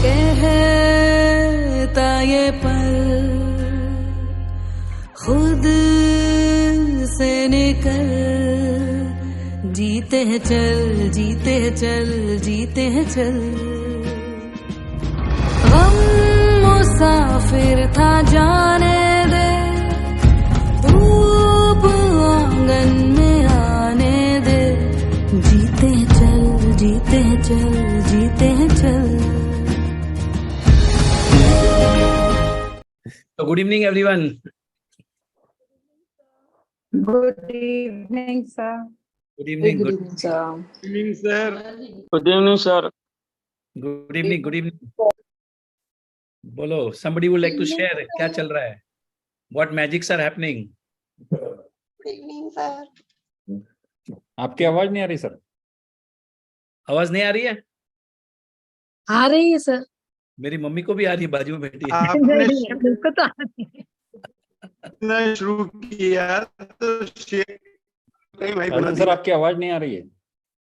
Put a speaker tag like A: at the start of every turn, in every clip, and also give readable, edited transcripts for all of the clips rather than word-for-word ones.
A: कहता ये पल खुद से निकल, जीते हैं चल, जीते हैं चल, जीते हैं चल। गम मुसाफिर था जाने दे, धूप आंगन में आने दे, जीते हैं चल, जीते हैं चल, जीते हैं चल।
B: So good evening everyone.
C: Good evening, sir.
B: Good evening.
D: Good evening, sir.
E: Good evening, sir.
F: Good evening, sir.
B: Good evening. Good evening. बोलो, somebody would like to share क्या चल रहा है? What magics are happening?
D: Good evening, sir.
E: आपकी आवाज नहीं आ रही sir.
B: आवाज नहीं आ रही है?
C: आ रही है सर।
B: मेरी मम्मी को भी आ रही है, बाजू में बैठी है।
E: आपने
C: बिल्कुल तो आ रही है।
E: शुरू किया तो नहीं भाई
G: अर्जुन सर आपकी आवाज नहीं आ रही है।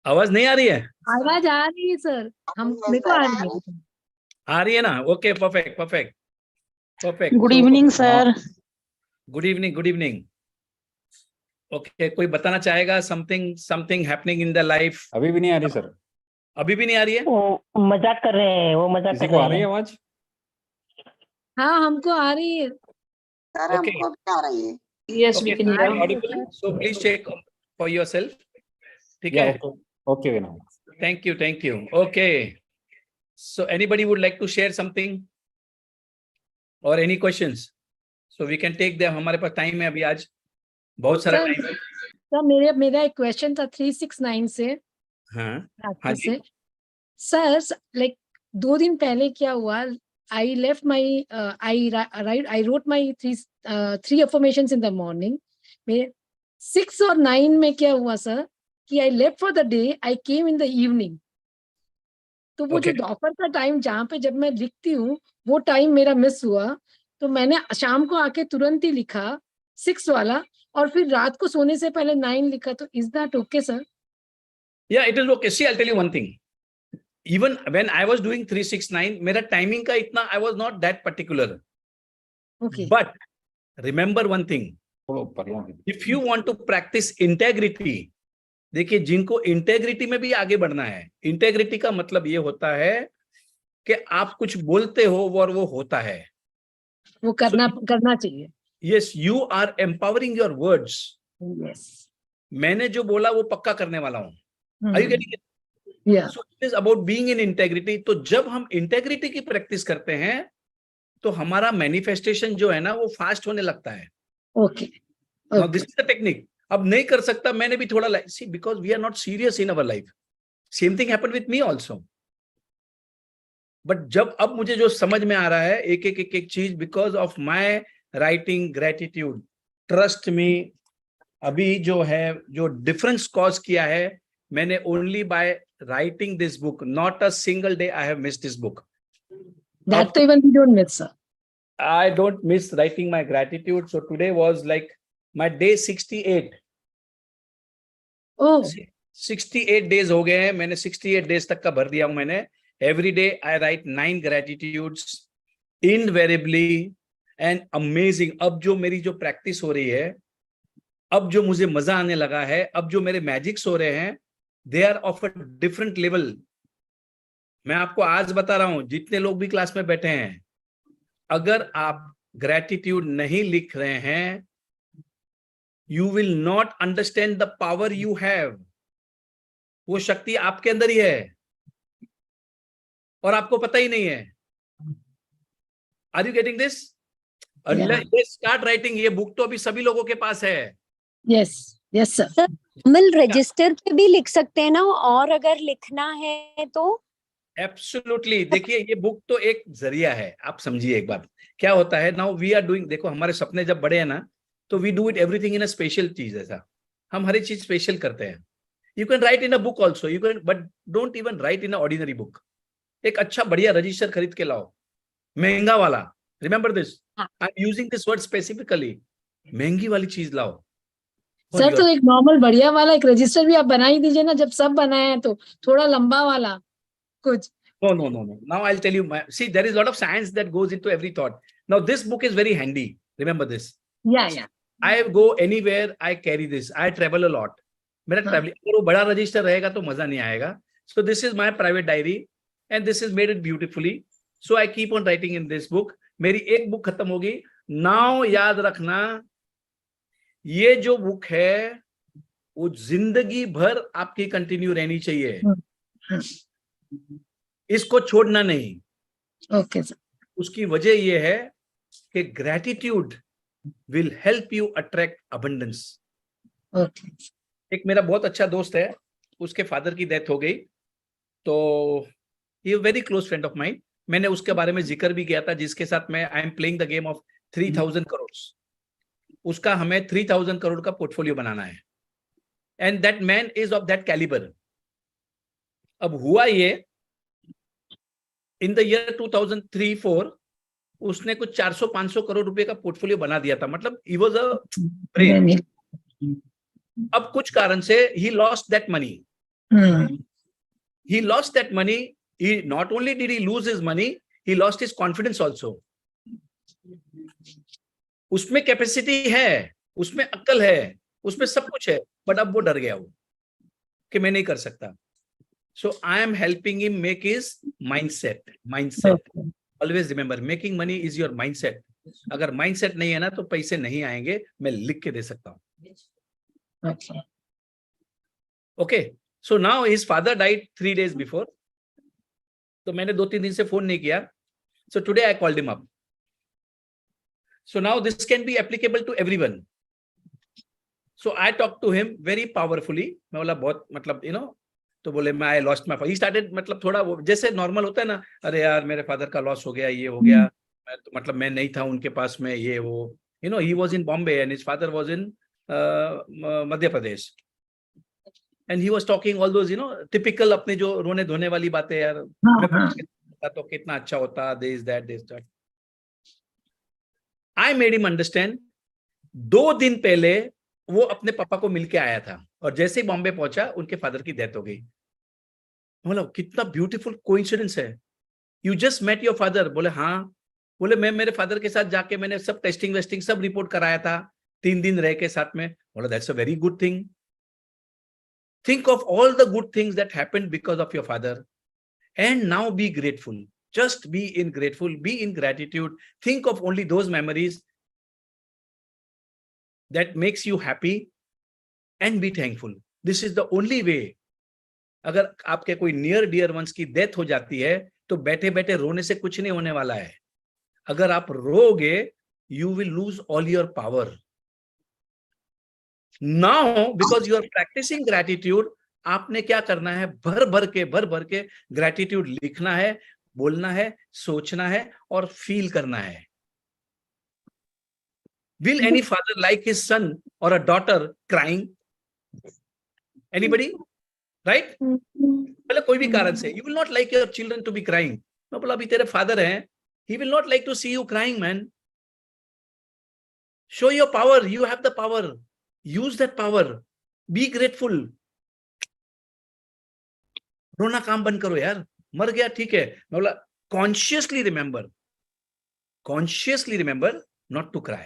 B: आवाज नहीं आ रही है?
C: आवाज आ रही है सर, हम मेरे को आ रही है।
B: आ रही है ना? Okay, perfect perfect perfect.
F: Good evening, sir.
B: Good evening, good evening. Okay, कोई बताना चाहेगा something happening in the life?
G: अभी भी नहीं आ रही सर।
B: अभी भी नहीं आ रही है?
F: वो मजाक कर रहे हैं, वो मजाक
G: किसी
F: कर
G: को आ
F: रहे
G: रही है
F: हैं।
G: आवाज?
C: हाँ हमको आ रही है।
D: Sir
B: Okay.
D: हमको भी आ रही है।
F: Yes, we
B: Okay,
F: can
B: am I
F: hear.
B: audible? So please check for yourself. ठीक
G: या
B: है?
G: Okay Vinod.
B: Thank you, thank you. Okay. So anybody would like to share something or any questions? So we can take them. हमारे पास time है अभी, आज बहुत सारा
C: sir,
B: time है।
C: सर मेरा एक क्वेश्चन था 369 से,
B: हाँ,
C: practice
B: जी।
C: से। सर लाइक 2 दिन पहले क्या हुआ, I left my I wrote my three affirmations in the morning. मेरे 6 और 9 में क्या हुआ सर कि I left for the day, I came in the evening. तो वो जो
B: Okay.
C: दोपहर का टाइम जहाँ पे जब मैं लिखती हूँ वो टाइम मेरा मिस हुआ, तो मैंने शाम को आके तुरंत ही लिखा 6 वाला और फिर रात को सोने से पहले 9 लिखा। तो is that okay sir?
B: Yeah, it is okay. See, I'll tell you one thing. Even when I was doing 369, मेरा टाइमिंग का इतना I was not that particular.
C: Okay
B: But remember one thing.
G: थोड़ा ऊपर लाओ।
B: If you want to practice integrity, देखिए जिनको integrity में भी आगे बढ़ना है, इंटेग्रिटी का मतलब ये होता है कि आप कुछ बोलते हो और वो होता है।
C: वो करना चाहिए।
B: Yes, you are empowering your words.
C: Yes
B: मैंने जो बोला वो पक्का करने वाला हूँ। Are you getting it?
C: या
B: So it is about being in integrity. तो जब हम इंटेग्रिटी की प्रैक्टिस करते हैं तो हमारा मैनिफेस्टेशन जो है ना वो फास्ट होने लगता है।
C: Okay
B: Now this is the technique. अब नहीं कर सकता, मैंने भी थोड़ा see, because we are not serious in our life. Same thing happened with me also. But जब अब मुझे जो समझ में आ रहा है एक चीज, because of my writing gratitude, trust me, अभी जो है जो डिफरेंस कॉज किया है मैंने, only by writing this book, not a single day I have missed this book.
C: That तो even we don't miss sir.
B: I don't miss writing my gratitude. So today was like my day 68.
C: Oh
B: 68 days हो गए हैं, मैंने 68 days तक का भर दिया हूं मैंने। Every day I write 9 gratitudes invariably and amazing. अब जो मेरी जो प्रैक्टिस हो रही है, अब जो मुझे मजा आने लगा है, अब जो मेरे मैजिक्स हो रहे हैं, they are of a different level. मैं आपको आज बता रहा हूं, जितने लोग भी क्लास में बैठे हैं, अगर आप ग्रेटिट्यूड नहीं लिख रहे हैं, you will not understand the power you have. वो शक्ति आपके अंदर ही है और आपको पता ही नहीं है। Are you getting this? Let's start writing. ये बुक तो अभी सभी लोगों के पास है।
C: Yes yes sir.
H: Kamal register पे भी लिख सकते हैं ना, और अगर लिखना है तो?
B: एब्सोल्युटली। देखिए ये बुक तो एक जरिया है, आप समझिए एक बात क्या होता है। नाउ वी आर डूइंग, देखो हमारे सपने जब बड़े हैं ना, तो we do it everything in a special चीज। ऐसा हम हर एक चीज स्पेशल करते हैं। You can write in a book also, you can, but don't even write in a ordinary book. एक अच्छा बढ़िया रजिस्टर खरीद के लाओ, महंगा वाला। Remember this, I am using this word specifically. महंगी वाली चीज लाओ।
C: सर तो एक नॉर्मल बढ़िया वाला एक रजिस्टर भी आप बना ही दीजिए ना, जब सब बनाए हैं तो थोड़ा लंबा वाला कुछ
B: No. Now I'll tell you. See, there is a lot of science that goes into every thought. Now this book is very handy. Remember this.
C: Yeah.
B: I go anywhere, I carry this. I travel a lot. मेरा traveling, अगर वो बड़ा register रहेगा तो मजा नहीं आएगा. So this is my private diary, and this is made it beautifully. So I keep on writing in this book. मेरी एक बुक खत्म होगी. Now याद रखना, ये जो बुक है वो जिंदगी भर आपकी कंटिन्यू रहनी चाहिए. इसको छोड़ना नहीं.
C: Okay, sir.
B: उसकी वजह ये है कि gratitude will help you attract abundance.
C: Okay.
B: एक मेरा बहुत अच्छा दोस्त है, उसके फादर की डेथ हो गई, तो ये very close friend of mine. मैंने उसके बारे में जिक्र भी किया था, जिसके साथ मैं I am playing the game of 3000 crore. उसका हमें 3000 करोड़ का पोर्टफोलियो बनाना है, and that man is of that calibre. अब हुआ ये, इन द ईयर 2003-4 उसने कुछ 400-500 करोड़ रुपए का पोर्टफोलियो बना दिया था. मतलब ही वाज अ ब्रेन. अब कुछ कारण से he lost that money. He lost that money. He not only did he lose his money, he lost his confidence also. उसमें कैपेसिटी है, उसमें अक्ल है, उसमें सब कुछ है, बट अब वो डर गया वो कि मैं नहीं कर सकता. So I am helping him make his mindset. Always remember, making money is your mindset. अगर mindset नहीं है ना तो पैसे नहीं आएंगे. मैं लिख के दे सकता हूँ. Okay. So now his father died 3 days before. तो मैंने 2-3 दिन से फोन नहीं किया. So today I called him up. So now this can be applicable to everyone. So I talked to him very powerfully. मैं बोला बहुत मतलब तो बोले मैं I lost my father. He started मतलब थोड़ा वो जैसे नॉर्मल होता है ना, अरे यार मेरे फादर का लॉस हो गया, ये हो गया, मतलब मैं नहीं था उनके पास में, ये वो he was in Bombay and his father was in Madhya Pradesh. And he was talking all those typical अपने जो रोने धोने वाली बातें. यार मैं तो कितना अच्छा होता, this that. I made him understand. 2 दिन पहले वो अपने पापा को मिलके आया था, और जैसे ही बॉम्बे पहुंचा उनके फादर की डेथ हो गई. मतलब कितना ब्यूटीफुल कोइंसिडेंस है. You just met your father. बोले हाँ. बोले मैं मेरे फादर के साथ जाके मैंने सब टेस्टिंग वेस्टिंग सब रिपोर्ट कराया था, 3 दिन रह के साथ में. बोला that's a very good thing. Think of all the good things that happened because of your father, and now be grateful. Just be in gratitude. Think of only those memories that makes you happy and be thankful. This is the only way. अगर आपके कोई near dear ones की death हो जाती है तो बैठे बैठे रोने से कुछ नहीं होने वाला है. अगर आप रोगे, you will lose all your power. Now, because you are practicing gratitude, आपने क्या करना है, भर भर के gratitude लिखना है, बोलना है, सोचना है और फील करना है. Will any father like his son or a daughter crying? Anybody? Right? पहले कोई भी कारण से, you will not like your children to be crying. मैं बोला अभी तेरे father हैं, he will not like to see you crying, man. Show your power. You have the power. Use that power. Be grateful. रोना काम बंद करो यार, मर गया ठीक है. मैं बोला consciously remember not to cry,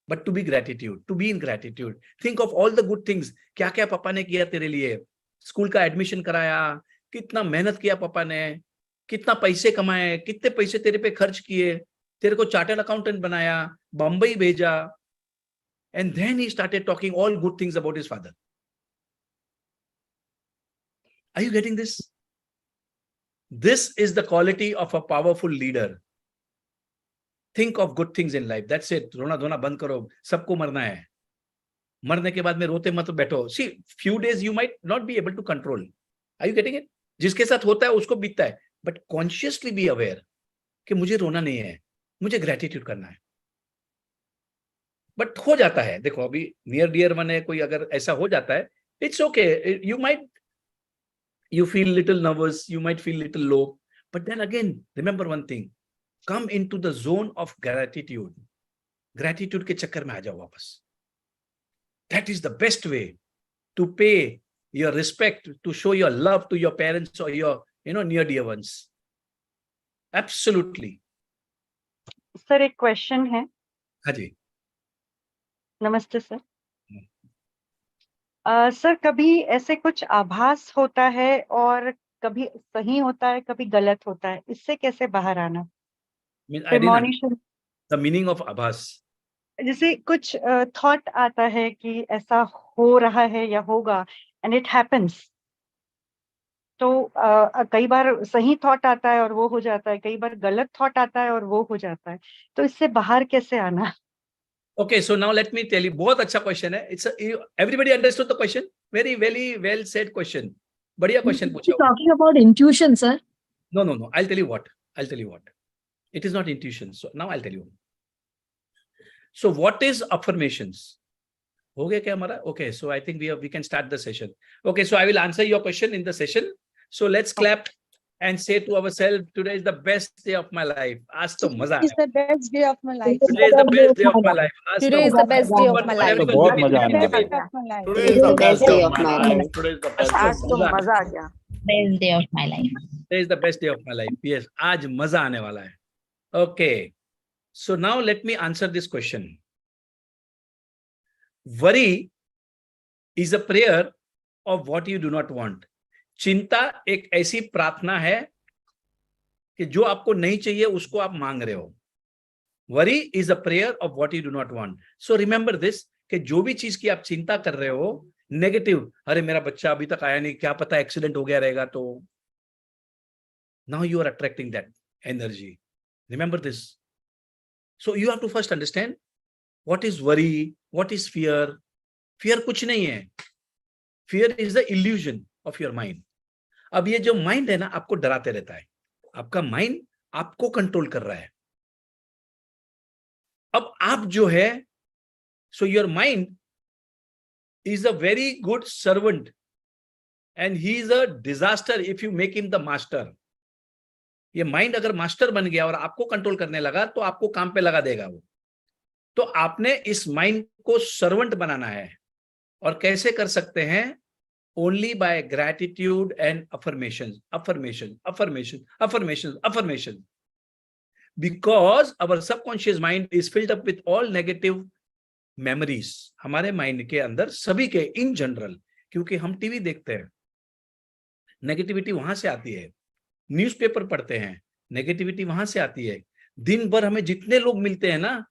B: but to be in gratitude. Think of all the good things. क्या क्या पापा ने किया तेरे लिए. स्कूल का एडमिशन कराया, कितना मेहनत किया पापा ने, कितना पैसे कमाए, कितने पैसे तेरे पे खर्च किए, तेरे को चार्टर्ड अकाउंटेंट बनाया, बम्बई भेजा. And then he started talking all good things about his father. Are you getting this? This is the quality of a powerful leader. Think of good things in life. That's it. रोना धोना बंद करो. सबको मरना है. मरने के बाद में रोते मत बैठो. See, few days you might not be able to control. Are you getting it? जिसके साथ होता है उसको बीतता है. But consciously be aware कि मुझे रोना नहीं है, मुझे gratitude करना है. बट हो जाता है. देखो अभी नियर डियर वन है, कोई अगर ऐसा हो जाता है, it's okay. you feel little nervous, you might feel little low, but then again remember one thing, come into the zone of gratitude. Gratitude के चक्कर में आ जाओ वापस. That is the best way to pay your respect, to show your love to your parents or your near dear ones. Absolutely.
I: Sir एक question है।
B: हाँ जी।
I: नमस्ते sir. Sir कभी ऐसे कुछ आभास होता है और कभी सही होता है, कभी गलत होता है, इससे कैसे बाहर आना?
B: I didn't
I: premonition,
B: the meaning of आभास।
I: जैसे कुछ थॉट आता है कि ऐसा हो रहा है या होगा, एंड इट हैपेंस। तो कई बार सही थॉट आता है और वो हो जाता है, कई बार गलत थॉट आता है और वो हो जाता है, तो इससे बाहर कैसे आना?
B: Okay, so now let me tell you, बहुत अच्छा क्वेश्चन है। It's everybody understood the question? Very well said question. बढ़िया क्वेश्चन पूछा।
C: Talking about intuition, sir.
B: No. I'll tell you what. It is not intuition. So now I'll tell you. So what is affirmations? हो गया क्या हमारा? Okay, so I think we can start the session. Okay, so I will answer your question in the session. So let's clap and say to ourselves, today is the best day of my life. आज तो मजा आया।
J: the best day of my life.
B: Today is the best day of my life. आज
J: Today is the best day of my life.
G: तो बहुत मजा आने वाला है।
D: Today is the best day of my life.
E: Today is the best
I: आज तो मजा आ गया।
K: Best day of my life.
B: Today is the best day of my life. Yes, आज मजा आने वाला है। Okay, so now let me answer this question. Worry is a prayer of what you do not want. चिंता एक ऐसी प्रार्थना है कि जो आपको नहीं चाहिए उसको आप मांग रहे हो। Worry is a prayer of what you do not want. So remember this, कि जो भी चीज की आप चिंता कर रहे हो, नेगेटिव, अरे मेरा बच्चा अभी तक आया नहीं, क्या पता एक्सीडेंट हो गया रहेगा, तो now you are attracting that energy. Remember this. So you have to first understand what is worry, what is fear. Fear कुछ नहीं है. Fear is the illusion of your mind. अब ये जो माइंड है ना, आपको डराते रहता है। आपका माइंड आपको कंट्रोल कर रहा है। अब आप जो है, so your mind is a very good servant and he is a disaster if you make him the master. ये माइंड अगर मास्टर बन गया और आपको कंट्रोल करने लगा तो आपको काम पे लगा देगा वो। तो आपने इस माइंड को सर्वेंट बनाना है। और कैसे कर सकते हैं? Only by gratitude and affirmation, affirmation, affirmation, affirmation, affirmation. Because our subconscious mind is filled up with all negative memories. हमारे माइंड के अंदर सभी के इन जनरल, क्योंकि हम टीवी देखते हैं, नेगेटिविटी वहां से आती है। न्यूज़पेपर पढ़ते हैं, नेगेटिविटी वहां से आती है। दिन भर हमें जितने लोग मिलते हैं ना,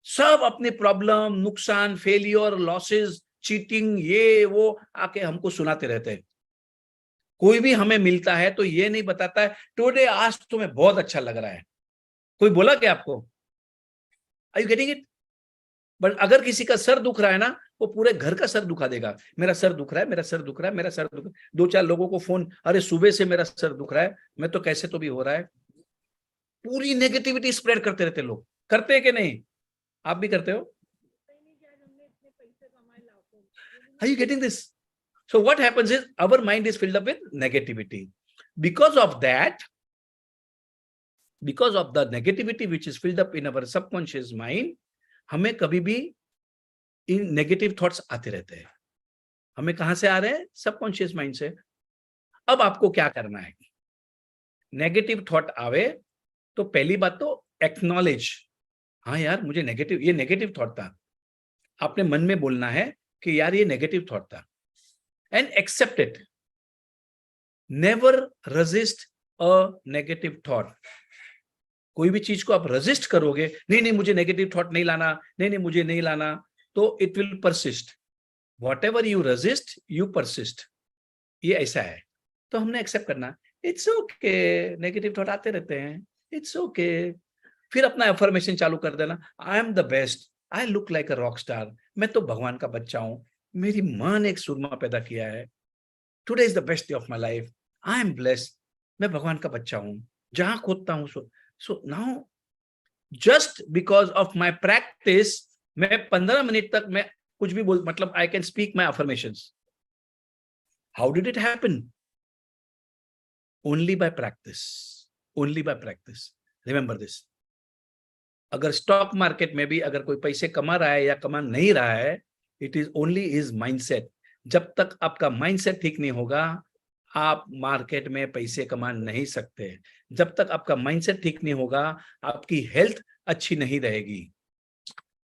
B: सब अपने प्रॉब्लम, नुकसान, फेलियर, लॉसेस, चीटिंग, ये वो आके हमको सुनाते रहते हैं। कोई भी हमें मिलता है तो ये नहीं बताता है टुडे, आज तुम्हें बहुत अच्छा लग रहा है। कोई बोला क्या आपको? Are you getting it? But अगर किसी का सर दुख रहा है ना, वो पूरे घर का सर दुखा देगा। मेरा सर दुख रहा है, मेरा सर दुख रहा है, मेरा सर दुख रहा है। 2-4 लोगों को फोन, अरे सुबह से मेरा सर दुख रहा है, मैं तो कैसे तो भी हो रहा है। पूरी नेगेटिविटी स्प्रेड करते रहते लोग। करते हैं कि नहीं? आप भी करते हो? Are you getting this? So what happens is our mind is filled up with negativity. Because of that, because of the negativity which is filled up in our subconscious mind, हमें कभी भी इन नेगेटिव थॉट्स आते रहते हैं। हमें कहां से आ रहे हैं? सबकॉन्शियस माइंड से। अब आपको क्या करना है? नेगेटिव थॉट आवे तो पहली बात तो एक्नॉलेज, हाँ यार मुझे नेगेटिव, ये नेगेटिव थॉट था। आपने मन में बोलना है कि यार ये नेगेटिव थॉट था, and accept it. Never resist a negative thought. कोई भी चीज को आप रेजिस्ट करोगे, नहीं नहीं मुझे नेगेटिव थॉट नहीं लाना, नहीं नहीं मुझे नहीं लाना, तो it will persist. What ever you resist you persist. ये ऐसा है। तो हमने एक्सेप्ट करना, इट्स ओके, नेगेटिव थॉट आते रहते हैं, इट्स ओके। फिर अपना अफर्मेशन चालू कर देना, I am the best, I look like a rock star, मैं तो भगवान का बच्चा हूं, मेरी मां ने एक सुरमा पैदा किया है, today is the best day of my life, I am blessed, मैं भगवान का बच्चा हूं, जहां खोदता हूं। So now, just because of my practice, मैं 15 मिनट तक मैं कुछ भी बोल, मतलब I can speak my affirmations. How did it happen? Only by practice. Only by practice. Remember this. अगर स्टॉक मार्केट में भी अगर कोई पैसे कमा रहा है या कमा नहीं रहा है, it is only his mindset. जब तक आपका माइंडसेट ठीक नहीं होगा, आप मार्केट में पैसे कमा नहीं सकते। जब तक आपका माइंडसेट ठीक नहीं होगा, आपकी हेल्थ अच्छी नहीं रहेगी।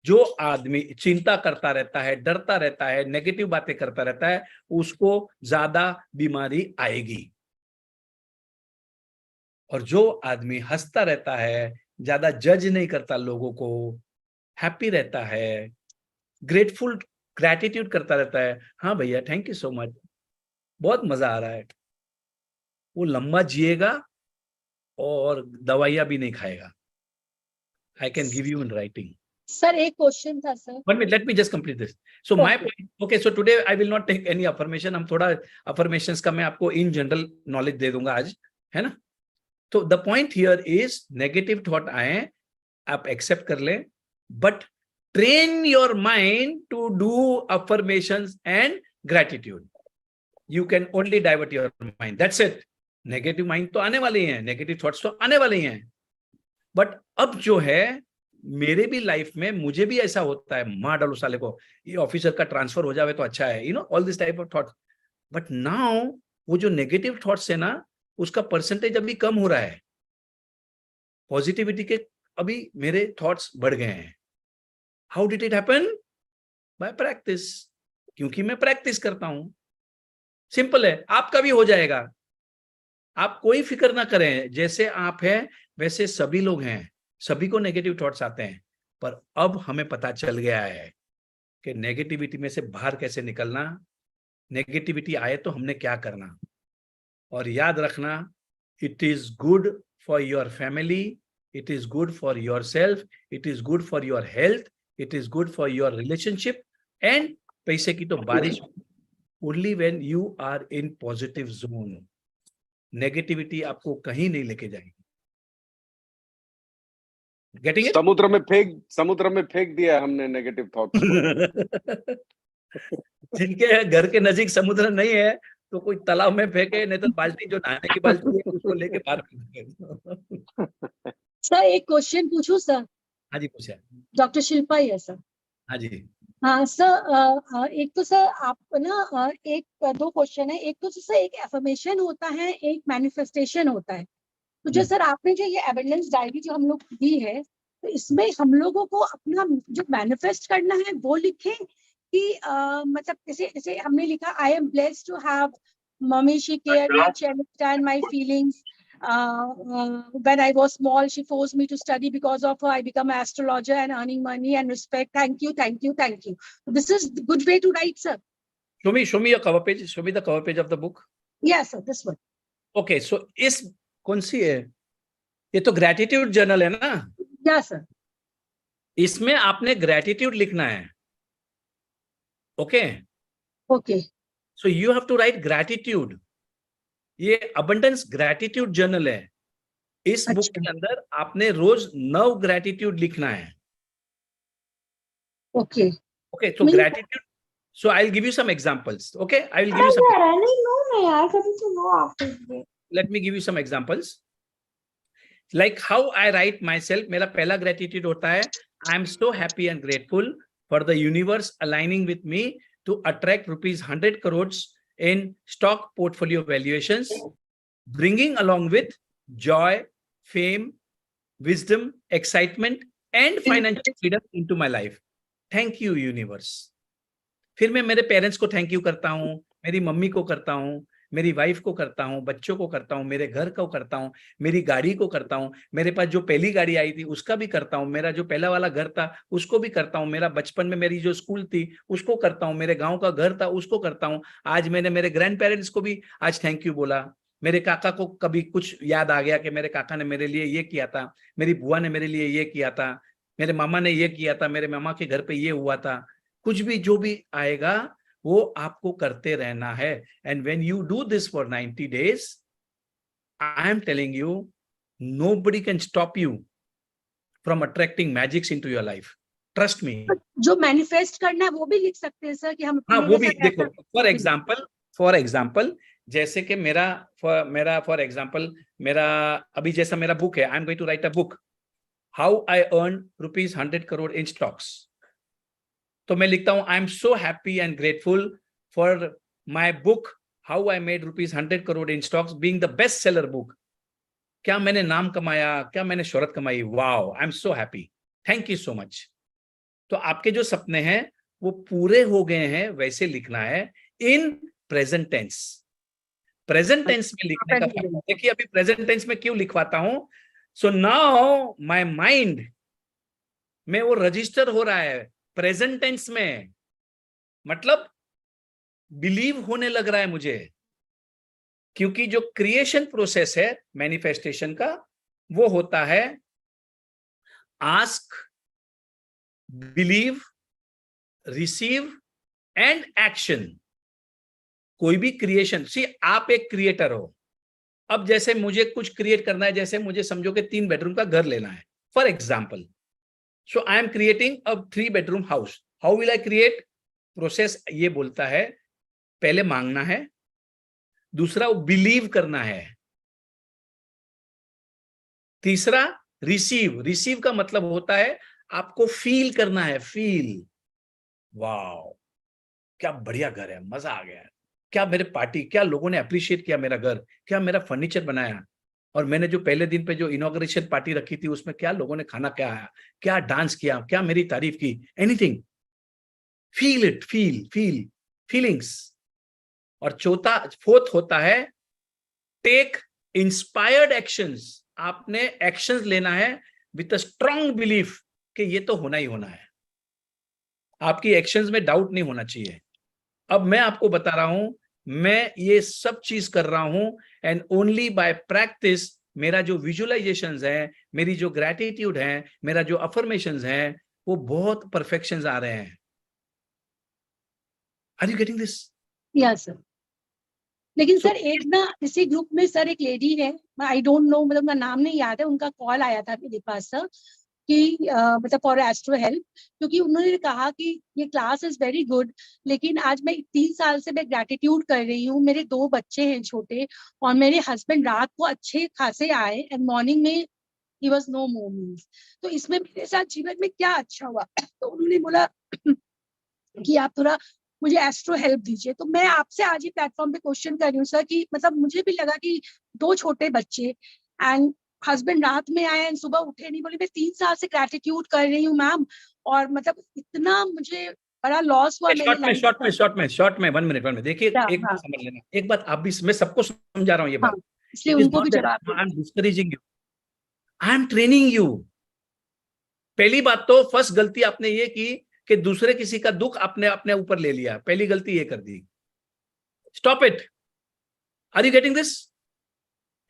B: जो आदमी चिंता करता रहता है, डरता रहता है, नेगेटिव बातें करता रहता है, उसको ज्यादा बीमारी आएगी। और जो आदमी हंसता रहता है, ज्यादा जज नहीं करता लोगों को, हैप्पी रहता है, ग्रेटफुल ग्रैटिट्यूड करता रहता है, हाँ भैया थैंक यू सो मच, बहुत मजा आ रहा है, वो लंबा जिएगा और दवाइयां भी नहीं खाएगा। I can give you in writing.
C: Sir एक क्वेश्चन था sir.
B: 1 minute, let me just complete this. So my point, okay, so today I will not take any affirmation. हम थोड़ा affirmations का मैं आपको in general knowledge दे दूंगा आज, है ना? तो the point here is negative thought आए, आप accept कर लें, but train your mind to do affirmations and gratitude. You can only divert your mind. That's it. Negative mind तो आने वाले ही हैं, negative thoughts तो आने वाले ही हैं, but अब जो है मेरे भी लाइफ में मुझे भी ऐसा होता है, मार डालो साले को, ये ऑफिसर का ट्रांसफर हो जावे तो अच्छा है, you know, all this type of thought. But now वो जो नेगेटिव थॉट्स है ना, उसका परसेंटेज अभी कम हो रहा है, पॉजिटिविटी के अभी मेरे थॉट्स बढ़ गए हैं। How did it happen? Bye practice, क्योंकि मैं प्रैक्टिस करता हूं। सिंपल है, आपका भी हो जाएगा। आप कोई फिक्र ना करें, जैसे आप हैं वैसे सभी लोग हैं, सभी को नेगेटिव थॉट्स आते हैं, पर अब हमें पता चल गया है कि नेगेटिविटी में से बाहर कैसे निकलना, नेगेटिविटी आए तो हमने क्या करना। और याद रखना, it is good for your family, it is good for yourself, it is good for your health, it is good for your relationship and पैसे की तो बारिश only when you are in positive zone. Negativity आपको कहीं नहीं लेके जाएगी। Getting it?
K: समुद्र में फेंक दिया हमने नेगेटिव थॉट्स को।
B: जिनके घर के नजीक समुद्र नहीं है तो कोई तालाब में फेंके, नहीं तो बाल्टी, जो नहाने की बाल्टी है उसको लेके बाहर फेंके।
C: सर एक क्वेश्चन पूछूं सर?
B: हाँ जी पूछा।
C: डॉक्टर शिल्पा ही है सर।
B: हाँ जी।
C: हाँ सर, एक तो सर आप ना एक दो क्वेश्चन है। एक तो सर एक एफर्मेशन होता है, एक मैनिफेस्टेशन होता है। तो जो सर आपने जो ये एबंडेंस डायरी जो हम लोग दी है, तो इसमें हम लोगों को अपना जो मैनिफेस्ट करना है वो लिखें कि मतलब जैसे जैसे हमने लिखा, I am blessed to have mummy, she care me, she understand my feelings, when I was small she forced me to study, because of her I become an astrologer and earning money and respect, thank you, thank you, thank you. This is the good way to write, sir.
B: Show me your cover page, show me the cover page of the book.
C: Yes sir, this one.
B: Okay, so इस कौन सी है? ये तो gratitude journal है ना?
C: Yes sir.
B: इसमें आपने gratitude लिखना है। Okay
C: Okay.
B: So you have to write gratitude. ये अबंडेंस ग्रैटिट्यूड जर्नल है। इस बुक के अंदर आपने रोज 9 ग्रैटिट्यूड लिखना है।
C: Okay.
B: Okay, so gratitude, so I'll give you some examples. Okay, I will give you some. Let me give you some examples. Like how I write myself. मेरा पहला gratitude होता है, I am so happy and grateful for the universe aligning with me to attract rupees 100 crores in stock portfolio valuations, bringing along with joy, fame, wisdom, excitement, and financial freedom into my life. Thank you, universe. फिर मैं मेरे parents को thank you करता हूँ, मेरी mummy को करता हूँ, मेरी वाइफ को करता हूँ, बच्चों को करता हूँ, मेरे घर को करता हूँ, मेरी गाड़ी को करता हूँ, मेरे पास जो पहली गाड़ी आई थी उसका भी करता हूँ, मेरा जो पहला वाला घर था उसको भी करता हूँ, मेरा बचपन में मेरी जो स्कूल थी उसको करता हूँ, मेरे गाँव का घर था उसको करता हूँ। आज मैंने मेरे ग्रैंड पेरेंट्स को भी आज थैंक यू बोला। मेरे काका को कभी कुछ याद आ गया कि मेरे काका ने मेरे लिए ये किया था, मेरी बुआ ने मेरे लिए ये किया था, मेरे मामा ने ये किया था, मेरे मामा के घर पे ये हुआ था। कुछ भी जो भी आएगा वो आपको करते रहना है। And when you do this for 90 days, I am telling you, nobody can stop you from attracting magics into your life. Trust me.
C: जो मैनिफेस्ट करना है वो भी लिख सकते हैं सर कि हम,
B: हाँ वो भी देखो। फॉर एग्जाम्पल जैसे कि फॉर एग्जाम्पल मेरा अभी जैसा मेरा बुक है, I am going to write a book, how I earn rupees 100 crore in stocks. तो मैं लिखता हूं, I am so happy and grateful for my book how I made ₹100 crore in stocks, being the best seller book. क्या मैंने नाम कमाया, क्या मैंने शोहरत कमाई। Wow, I am so happy, thank you so much. तो आपके जो सपने हैं वो पूरे हो गए हैं, वैसे लिखना है in present tense. Present tense में लिखने का फायदा, देखिए अभी प्रेजेंट टेंस में क्यों लिखवाता हूं। सो नाउ माय माइंड में वो रजिस्टर हो रहा है प्रेजेंट टेंस में, मतलब बिलीव होने लग रहा है मुझे, क्योंकि जो क्रिएशन प्रोसेस है मैनिफेस्टेशन का वो होता है ask, believe, receive and action. कोई भी क्रिएशन, सी आप एक क्रिएटर हो। अब जैसे मुझे कुछ क्रिएट करना है, जैसे मुझे समझो कि 3 बेडरूम का घर लेना है for example. So I am creating a 3 bedroom house. How will I create? Process ये बोलता है पहले मांगना है, दूसरा बिलीव करना है, तीसरा रिसीव। रिसीव का मतलब होता है आपको फील करना है, फील। वाओ, क्या बढ़िया घर है, मजा आ गया, क्या मेरे पार्टी, क्या लोगों ने अप्रिशिएट किया मेरा घर, क्या मेरा फर्नीचर बनाया, और मैंने जो पहले दिन पे जो इनॉग्रेशन पार्टी रखी थी उसमें क्या लोगों ने खाना क्या आया, क्या डांस किया, क्या मेरी तारीफ की, anything. Feel it, feel feelings. और चौथा, फोर्थ होता है टेक इंस्पायर्ड एक्शंस। आपने एक्शंस लेना है विद अ स्ट्रॉन्ग बिलीफ कि ये तो होना ही होना है। आपकी एक्शंस में डाउट नहीं होना चाहिए। अब मैं आपको बता रहा हूं, मैं ये सब चीज कर रहा हूं एंड ओनली बाय प्रैक्टिस मेरा जो विजुअलाइजेशंस है, मेरी जो ग्रैटिट्यूड है, मेरा जो अफर्मेशंस है, वो बहुत परफेक्शंस आ रहे हैं। Are you getting this?
L: Yes sir. लेकिन सर एक ना इसी ग्रुप में सर एक लेडी है, आई डोंट नो, मतलब उनका नाम नहीं याद है, उनका कॉल आया था मेरे पास सर कि मतलब फॉर एस्ट्रो हेल्प, क्योंकि उन्होंने कहा कि ये क्लास इज वेरी गुड, लेकिन आज मैं 3 साल से मैं ग्रैटिट्यूड कर रही हूँ, मेरे 2 बच्चे हैं छोटे, और मेरे हस्बैंड रात को अच्छे खासे आए एंड मॉर्निंग में ही वाज नो मोर मीन्स, तो इसमें मेरे साथ जीवन में क्या अच्छा हुआ? तो उन्होंने बोला कि आप थोड़ा मुझे एस्ट्रो हेल्प दीजिए। तो मैं आपसे आज ही प्लेटफॉर्म पे क्वेश्चन कर रही हूँ सर कि मतलब मुझे भी लगा कि 2 छोटे बच्चे एंड हस्बैंड रात में आए एंड सुबह उठे नहीं, बोले मैं 3 साल से ग्रैटिट्यूड कर रही हूँ मैम, और मतलब इतना मुझे बड़ा लॉस हुआ मेरी लाइफ।
B: शॉर्ट में 1 मिनट देखिए, एक बात समझ लेना, एक बात आप भी, मैं सबको समझा रहा हूँ ये बात,
L: इसलिए उनको भी जवाब
B: I am discouraging you, I am training you. पहली बात तो फर्स्ट गलती आपने ये की कि दूसरे किसी का दुख आपने अपने ऊपर ले लिया, पहली गलती ये कर दी। Stop it. Are you getting this?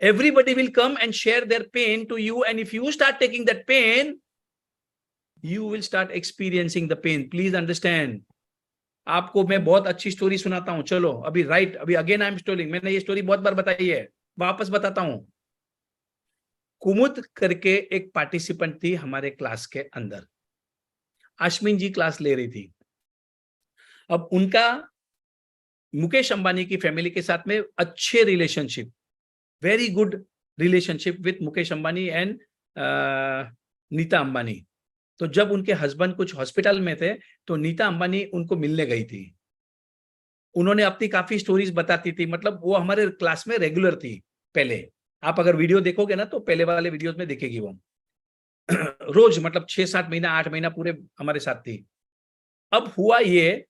B: Everybody will come and share their pain to you, and if you start taking that pain, you will start experiencing the pain. Please understand. आपको मैं बहुत अच्छी स्टोरी सुनाता हूं, चलो अभी right, अभी again I am storing, मैंने ये स्टोरी बहुत बार बताई है, वापस बताता हूं। कुमुद करके एक पार्टिसिपेंट थी हमारे क्लास के अंदर, अश्विन जी क्लास ले रही थी। अब उनका मुकेश अंबानी की फैमिली के साथ में अच्छे relationship, very good relationship with Mukesh Ambani and Nita Ambani. तो जब उनके हस्बैंड कुछ हॉस्पिटल में थे तो नीता अंबानी उनको मिलने गई थी। उन्होंने अपनी काफी स्टोरीज बताती थी, मतलब वो हमारे क्लास में रेगुलर थी पहले। आप अगर वीडियो देखोगे ना तो पहले वाले वीडियोस में देखेगी वो रोज, मतलब 6-7 महीना 8 महीना पूरे हमारे साथ थी। अब हुआ ये,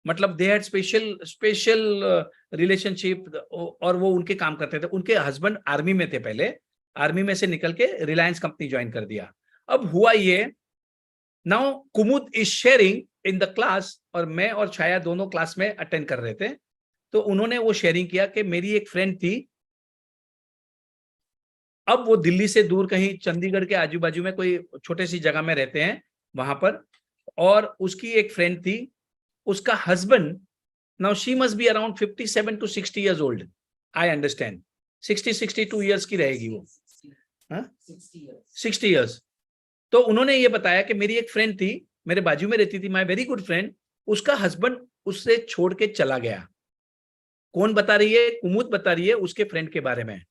B: मतलब दे हैड स्पेशल रिलेशनशिप, और वो उनके काम करते थे। उनके हस्बैंड आर्मी में थे पहले, आर्मी में से निकल के रिलायंस कंपनी ज्वाइन कर दिया। अब हुआ ये, now Kumud is sharing in the class, और मैं और छाया दोनों क्लास में अटेंड कर रहे थे। तो उन्होंने वो शेयरिंग किया कि मेरी एक फ्रेंड थी, अब वो दिल्ली से दूर कहीं चंडीगढ़ के आजू बाजू में कोई छोटे सी जगह में रहते हैं वहां पर, और उसकी एक फ्रेंड थी, उसका husband, now she must be around 57 to 60 years old, I understand 60-62 years की रहेगी वो, 60 years। तो उन्होंने ये बताया कि मेरी एक फ्रेंड थी, मेरे बाजू में रहती थी, माय वेरी गुड फ्रेंड, उसका हस्बैंड उससे छोड़ के चला गया। कौन बता रही है? कुमुद बता रही है उसके फ्रेंड के बारे में।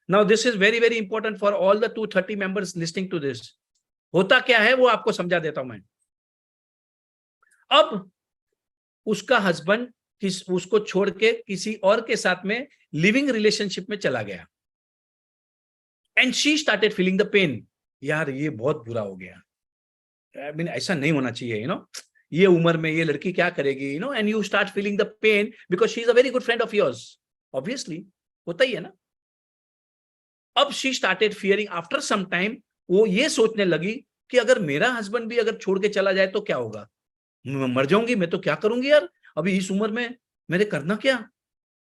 B: Now this is very very important for all the 230 members listening to this. होता क्या है वो आपको समझा देता हूं मैं। अब उसका हस्बैंड उसको छोड़ के किसी और के साथ में लिविंग रिलेशनशिप में चला गया। And she started feeling the pain, यार ये बहुत बुरा हो गया, आई मीन ऐसा नहीं होना चाहिए, यू नो, ये उम्र में ये लड़की क्या करेगी, you know, and you start feeling the pain because she is a very good friend of yours, obviously होता ही है ना। अब she started fearing after some time, वो ये सोचने लगी कि अगर मेरा हस्बैंड भी अगर छोड़ के चला जाए तो क्या होगा, मर जाऊंगी मैं तो, क्या करूंगी यार अभी इस उम्र में, मेरे करना क्या,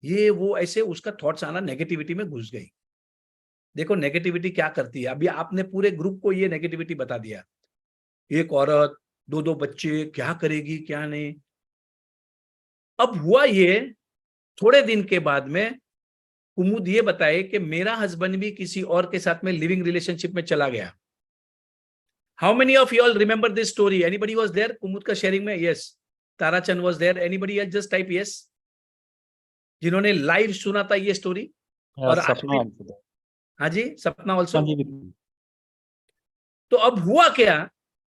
B: ये वो ऐसे उसका थॉट्स आना, नेगेटिविटी में घुस गई। देखो नेगेटिविटी क्या करती है, अभी आपने पूरे ग्रुप को ये नेगेटिविटी बता दिया, एक औरत, दो बच्चे, क्या करेगी क्या नहीं। अब हुआ ये, थोड़े दिन के बाद में कुमुद ये बताए कि मेरा हस्बैंड भी किसी और के साथ में लिविंग रिलेशनशिप में चला गया। How many of you all remember this story? Anybody was there Kumud का शेयरिंग में? Yes, Tarachand was there. Anybody else just type yes, जिन्होंने लाइव सुना था ये स्टोरी। और हाँ जी, सपना ऑल्सो। तो अब हुआ क्या,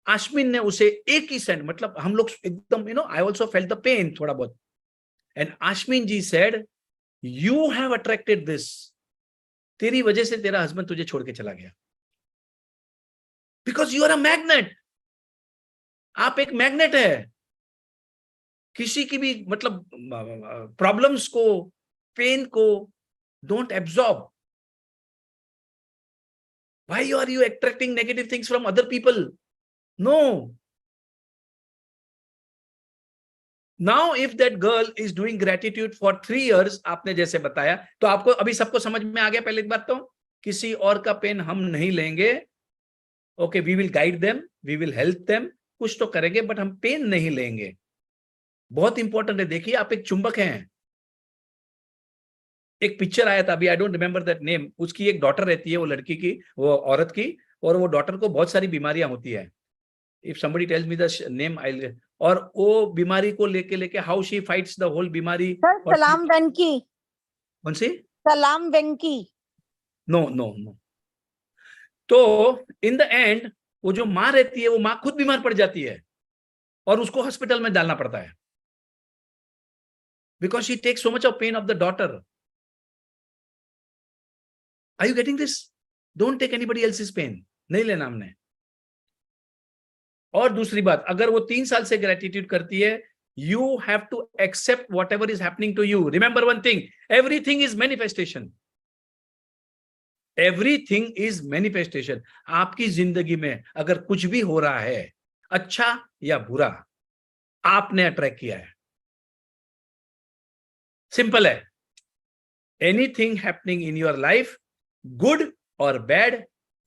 B: आश्विन ने उसे एक ही सेंड, मतलब हम लोग एकदम, you know, I also felt the pain थोड़ा बहुत, and Ashwin ji said you have attracted this, तेरी वजह से तेरा हस्बैंड तुझे छोड़ के चला गया, because you are a magnet, आप एक मैग्नेट है, किसी की भी मतलब प्रॉब्लम्स को, पेन को don't absorb. Why are you attracting negative things from other people? No. Now if that girl is doing gratitude for 3 years, आपने जैसे बताया, तो आपको अभी सबको समझ में आ गया। पहले एक बात तो, किसी और का पेन हम नहीं लेंगे, okay, we will guide them, we will help them, कुछ तो करेंगे, बट हम पेन नहीं लेंगे। बहुत इंपॉर्टेंट है। देखिए आप एक चुंबक हैं, एक पिक्चर आया था अभी, I don't remember that name, उसकी एक डॉटर रहती है, वो लड़की की, वो औरत की, और वो डॉटर को बहुत सारी बीमारियां होती है। If somebody tells me the name I, और वो बीमारी को लेके how she fights the whole बीमारी।
J: सलाम वेंकी।
B: कौन सी?
J: सलाम वेंकी।
B: No no no. तो इन द एंड वो जो माँ रहती है, वो माँ खुद बीमार पड़ जाती है और उसको हॉस्पिटल में डालना पड़ता है, because she takes so much of pain of the daughter. Are you getting this? Don't take anybody else's pain. नहीं लेना हमने। और दूसरी बात, अगर वो 3 साल से ग्रेटिट्यूड करती है, you have to accept whatever is happening to you. Remember one thing, everything is manifestation. Everything is manifestation. आपकी जिंदगी में अगर कुछ भी हो रहा है, अच्छा या बुरा, आपने अट्रैक्ट किया है। सिंपल है। Anything happening in your life, good or bad,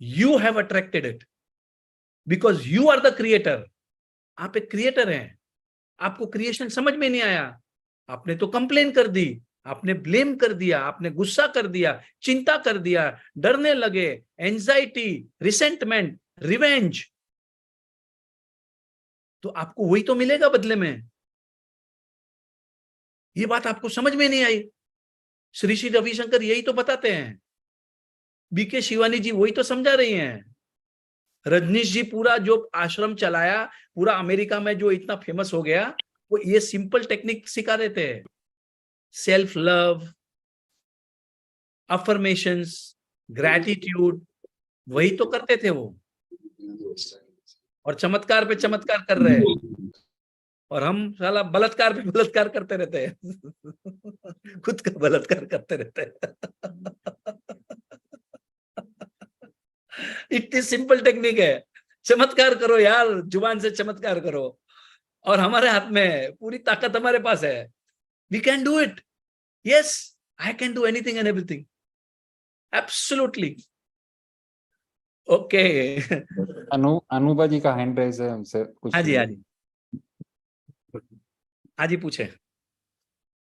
B: you have attracted it because you are the creator. आप एक क्रिएटर हैं। आपको क्रिएशन समझ में नहीं आया, आपने तो कंप्लेन कर दी, आपने ब्लेम कर दिया, आपने गुस्सा कर दिया, चिंता कर दिया, डरने लगे, एंजाइटी, रिसेंटमेंट, रिवेंज, तो आपको वही तो मिलेगा बदले में। ये बात आपको समझ में नहीं आई। श्री श्री रविशंकर यही तो बताते हैं, बीके शिवानी जी वही तो समझा रही हैं, रजनीश जी पूरा जो आश्रम चलाया, पूरा अमेरिका में जो इतना फेमस हो गया, वो ये सिंपल टेक्निक सिखा रहे थे। सेल्फ लव, अफर्मेशंस, ग्रैटिट्यूड, वही तो करते थे वो, और चमत्कार पे चमत्कार कर रहे हैं, और हम साला बलात्कार पे बलात्कार करते रहते हैं खुद का बलात्कार करते रहते हैं इतनी सिंपल टेक्निक है। चमत्कार करो यार, जुबान से चमत्कार करो, और हमारे हाथ में पूरी ताकत हमारे पास है। We can do it. Yes, I can do anything and everything, absolutely. Okay,
G: Anubha ji का हैंड रेज है, उनसे कुछ।
B: हाँ जी, हाँ जी, हाँ जी, पूछे।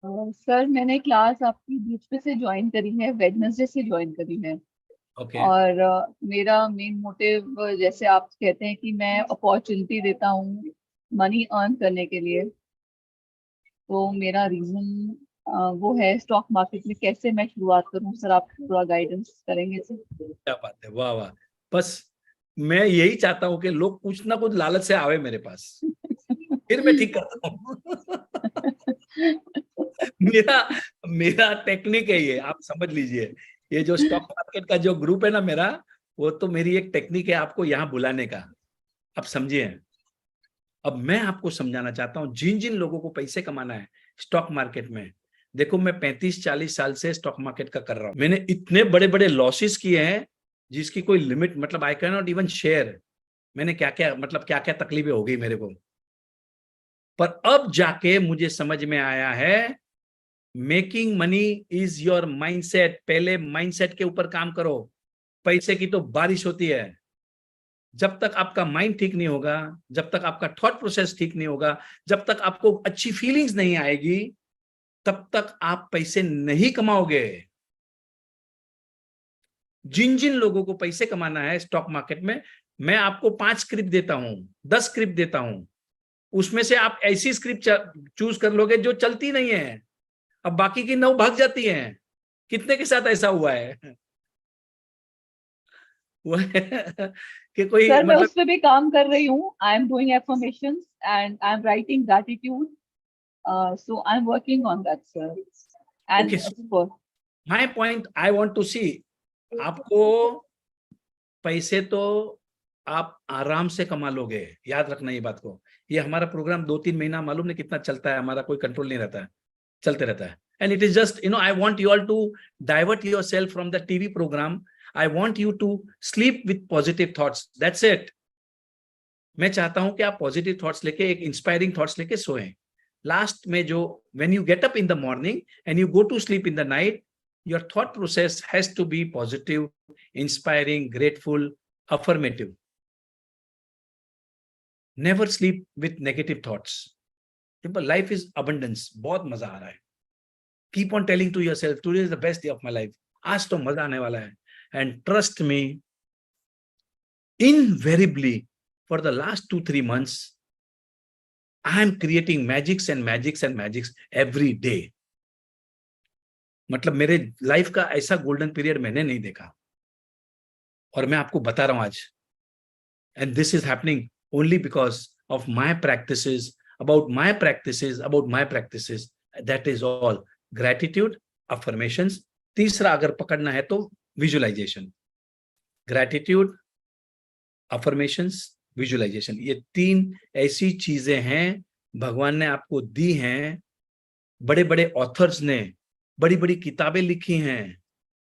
M: सर मैंने क्लास आपकी बीच पे से ज्वाइन करी है, वेडनेसडे से ज्वाइन करी है।
B: Okay.
M: और मेरा मेन मोटिव, जैसे आप कहते हैं कि मैं अपॉर्चुनिटी देता हूँ मनी अर्न करने के लिए, तो मेरा रीजन वो है स्टॉक मार्केट में कैसे मैं शुरुआत करूँ। सर आप थोड़ा गाइडेंस करेंगे सर?
B: क्या बात है, वाह वाह। बस मैं यही चाहता हूँ कि लोग कुछ ना कुछ लालच से आवे मेरे पास, फिर मैं ठीक करता हूँ मेरा मेरा टेक्निक है ये, आप समझ लीजिए। ये जो स्टॉक मार्केट का जो ग्रुप है ना मेरा, वो तो मेरी एक टेक्निक है आपको यहाँ बुलाने का। आप समझिए। अब मैं आपको समझाना चाहता हूँ, जिन जिन लोगों को पैसे कमाना है स्टॉक मार्केट में, देखो मैं 35-40 साल से स्टॉक मार्केट का कर रहा हूँ। मैंने इतने बड़े बड़े लॉसेस किए हैं जिसकी कोई लिमिट, मतलब I can not even share. मैंने क्या क्या, मतलब क्या क्या तकलीफें हो गई मेरे को। पर अब जाके मुझे समझ में आया है, making money is your mindset. पहले माइंडसेट के ऊपर काम करो। पैसे की तो बारिश होती है। जब तक आपका माइंड ठीक नहीं होगा, जब तक आपका थॉट प्रोसेस ठीक नहीं होगा, जब तक आपको अच्छी फीलिंग्स नहीं आएगी, तब तक आप पैसे नहीं कमाओगे। जिन जिन लोगों को पैसे कमाना है स्टॉक मार्केट में, मैं आपको 5 स्क्रिप्ट देता हूं, 10 स्क्रिप्ट देता हूं। उसमें से आप ऐसी स्क्रिप्ट चूज कर लोगे जो चलती नहीं है, अब बाकी की 9 भाग जाती हैं। कितने के साथ ऐसा हुआ है? कि कोई
M: सर मैं
B: मतलब
M: उस पे भी काम कर रही हूँ। I am doing affirmations and I am writing gratitude, so I am working on that sir. And
B: my point I want to see, आपको पैसे तो आप आराम से कमा लोगे, याद रखना ये बात को। ये हमारा प्रोग्राम 2-3 महीना मालूम नहीं कितना चलता है, हमारा कोई कंट्रोल नहीं रहता है, चलते रहता है। And it is just I want you all to divert yourself from the TV programme. I want you to sleep with positive thoughts. That's it. मैं चाहता हूं कि आप पॉजिटिव थॉट्स लेके, एक इंस्पायरिंग थॉट्स लेके सोएं। लास्ट में जो when you get up in the morning and you go to sleep in the night, your thought process has to be positive, inspiring, grateful, affirmative. Never sleep with negative thoughts. Life is abundance. बहुत मजा आ रहा है। Keep on telling to yourself, today is the best day of my life. आज तो मजा आने वाला है। And trust me, invariably, for the last 2-3 months, I am creating magics and magics and magics every day. मतलब मेरे life का ऐसा गोल्डन पीरियड मैंने नहीं देखा, और मैं आपको बता रहा हूं आज। And this is happening only because of my practices, about my practices, about my practices. That is all. Gratitude, affirmations. तीसरा अगर पकड़ना है तो विजुअलाइजेशन। ग्रैटिट्यूड, अफर्मेशंस, विजुअलाइजेशन, ये 3 ऐसी चीजें हैं भगवान ने आपको दी हैं। बड़े बड़े ऑथर्स ने बड़ी बड़ी किताबें लिखी हैं,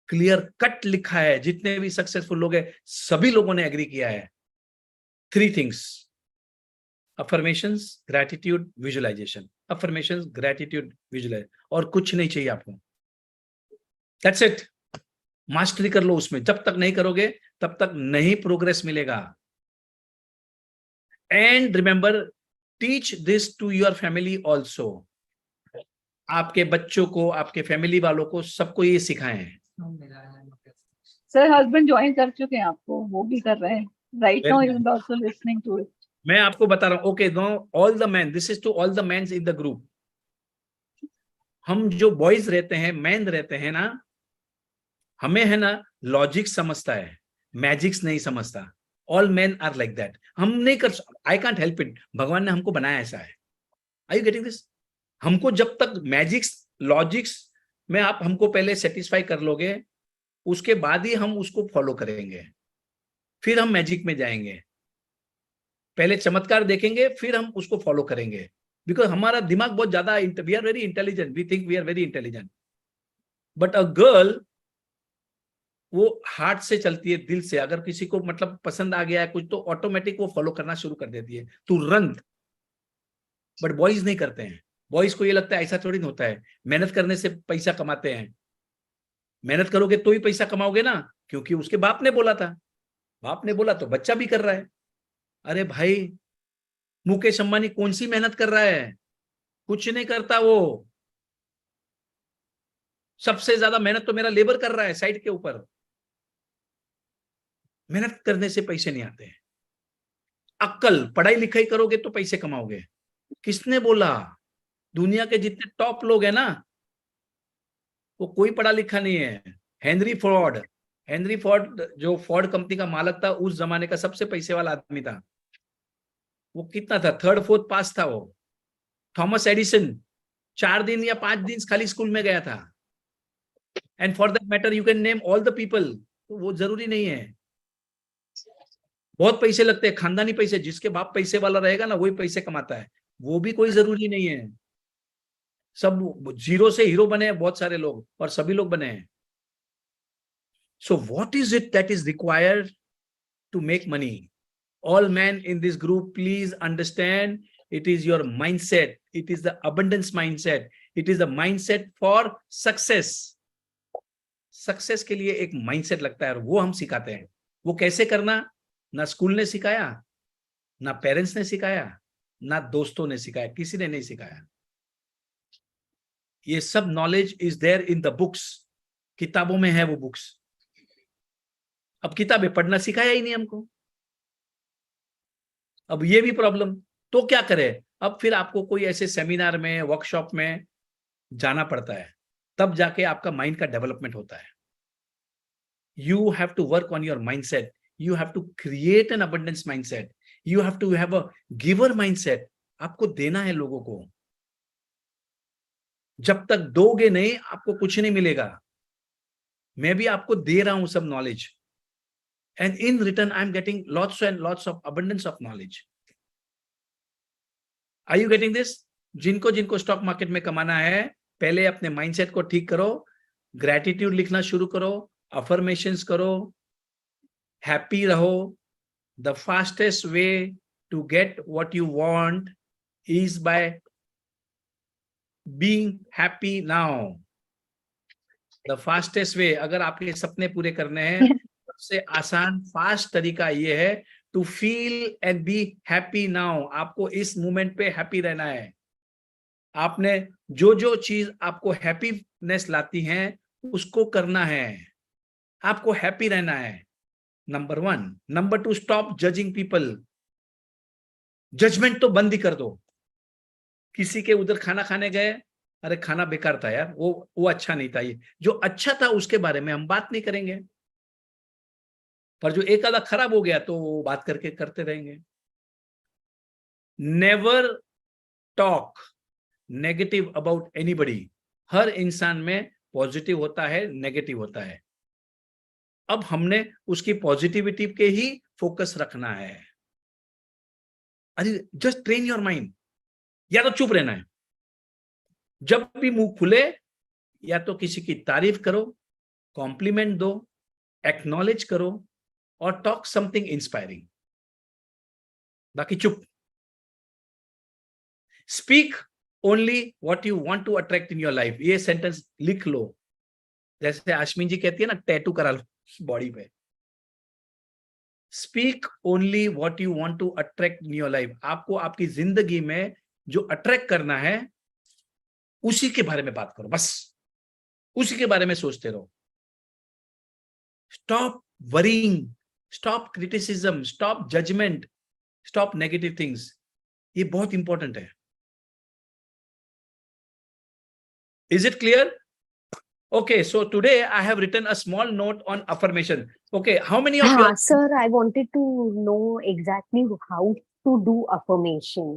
B: क्लियर कट लिखा है। जितने भी सक्सेसफुल लोग हैं सभी लोगों ने एग्री किया है। 3 things, affirmations, gratitude, visualisation. Affirmations, gratitude, visualise, और कुछ नहीं चाहिए आपको। That's it. मास्टरी कर लो उसमें। जब तक नहीं करोगे तब तक नहीं प्रोग्रेस मिलेगा। And remember, teach this to your family also. आपके बच्चों को, आपके फैमिली वालों को, सबको ये सिखाएं।
M: सर हस्बैंड ज्वाइन कर चुके हैं आपको, वो भी कर रहे हैं right now, is also listening to it.
B: मैं आपको बता रहा हूं। Okay, no, all the man, this is to all the mens in the group. हम जो बॉयज रहते हैं, मैन रहते हैं ना, हमें है ना लॉजिक समझता है, मैजिक्स नहीं समझता। All man are like that. हम नहीं कर, आई कांट हेल्प इट, भगवान ने हमको बनाया ऐसा है। Are you getting this? हमको जब तक मैजिक्स, लॉजिक्स में आप हमको पहले सेटिस्फाई कर लोगे, उसके बाद ही हम उसको फॉलो करेंगे, फिर हम मैजिक में जाएंगे। पहले चमत्कार देखेंगे, फिर हम उसको फॉलो करेंगे। बिकॉज हमारा दिमाग बहुत ज्यादा, we are very intelligent, we think we are very intelligent. But a girl, वो हार्ट से चलती है, दिल से। अगर किसी को मतलब पसंद आ गया है कुछ, तो ऑटोमेटिक वो फॉलो करना शुरू कर देती है तुरंत। बट बॉयज नहीं करते हैं। बॉयज को ये लगता है ऐसा थोड़ी ना होता है, मेहनत करने से पैसा कमाते हैं। मेहनत करोगे तो ही पैसा कमाओगे ना, क्योंकि उसके बाप ने बोला था। बाप ने बोला तो बच्चा भी कर रहा है। अरे भाई, मुकेश अंबानी कौन सी मेहनत कर रहा है? कुछ नहीं करता वो। सबसे ज्यादा मेहनत तो मेरा लेबर कर रहा है साइड के ऊपर। मेहनत करने से पैसे नहीं आते हैं। अक्कल, पढ़ाई लिखाई करोगे तो पैसे कमाओगे। किसने बोला? दुनिया के जितने टॉप लोग हैं ना, वो कोई पढ़ा लिखा नहीं है। हेनरी फोर्ड जो फोर्ड कंपनी का मालिक था, उस जमाने का सबसे पैसे वाला आदमी था। वो कितना था? 3rd 4th पास था वो। थॉमस एडिसन 4 दिन या 5 दिन खाली स्कूल में गया था, and for that matter you can name all the people, तो वो जरूरी नहीं है। बहुत पैसे लगते हैं, खानदानी पैसे, जिसके बाप पैसे वाला रहेगा ना वही पैसे कमाता है, वो भी कोई जरूरी नहीं है। सब जीरो से हीरो बने हैं बहुत सारे लोग, और सभी लोग बने हैं। So what is it that is required to make money? All men in this group, please understand, it is your mindset. It is the abundance mindset. It is the mindset for success. Success के लिए एक mindset लगता है, और वो हम सिखाते हैं। वो कैसे करना, ना स्कूल ने सिखाया, ना पेरेंट्स ने सिखाया, ना दोस्तों ने सिखाया, किसी ने नहीं सिखाया। ये सब knowledge is there in the books, किताबों में है वो बुक्स। अब किताबें पढ़ना सिखाया ही नहीं हमको, अब ये भी प्रॉब्लम। तो क्या करें? अब फिर आपको कोई ऐसे सेमिनार में, वर्कशॉप में जाना पड़ता है, तब जाके आपका माइंड का डेवलपमेंट होता है। You have to work on your mindset, you have to create an abundance mindset, you have to have a giver mindset. आपको देना है लोगों को, जब तक दोगे नहीं आपको कुछ नहीं मिलेगा। मैं भी आपको दे रहा हूं सब knowledge, and in return I am getting lots and lots of abundance of knowledge. Are you getting this? जिनको जिनको स्टॉक मार्केट में कमाना है, पहले अपने माइंडसेट को ठीक करो, ग्रेटिट्यूड लिखना शुरू करो, अफर्मेशंस करो, हैप्पी रहो। The fastest way to get what you want is by being happy now. The fastest way, अगर आपके सपने पूरे करने हैं, सबसे आसान फास्ट तरीका ये है to feel and be happy now. आपको इस मोमेंट पे हैप्पी रहना है। आपने जो जो चीज आपको हैप्पीनेस लाती हैं उसको करना है, आपको हैप्पी रहना है, number 1। Number 2, stop judging people. Judgement तो बंद ही कर दो। किसी के उधर खाना खाने गए, अरे खाना बेकार था यार, वो अच्छा नहीं था, ये जो अच्छा था उसके बारे में हम बात नहीं करेंगे, पर जो एक आधा खराब हो गया तो वो बात करके करते रहेंगे। Never talk negative about anybody. हर इंसान में पॉजिटिव होता है, नेगेटिव होता है। अब हमने उसकी पॉजिटिविटी के ही फोकस रखना है। अरे जस्ट ट्रेन योर माइंड। या तो चुप रहना है, जब भी मुंह खुले या तो किसी की तारीफ करो, कॉम्प्लीमेंट दो, एक्नॉलेज करो, और टॉक समथिंग इंस्पायरिंग, बाकी चुप। Speak only what you want to attract in your life. ये सेंटेंस लिख लो, जैसे आश्मीन जी कहती है ना, टैटू करा लो बॉडी पे। Speak only what you want to attract in your life. आपको आपकी जिंदगी में जो अट्रैक्ट करना है उसी के बारे में बात करो, बस उसी के बारे में सोचते रहो। Stop worrying, stop criticism, stop judgement, stop negative things. ये बहुत इंपॉर्टेंट है। Is it clear? Okay, so today I have written a small note on affirmation. Okay, how many of you?
H: Sir, I wanted to know exactly how to do affirmation.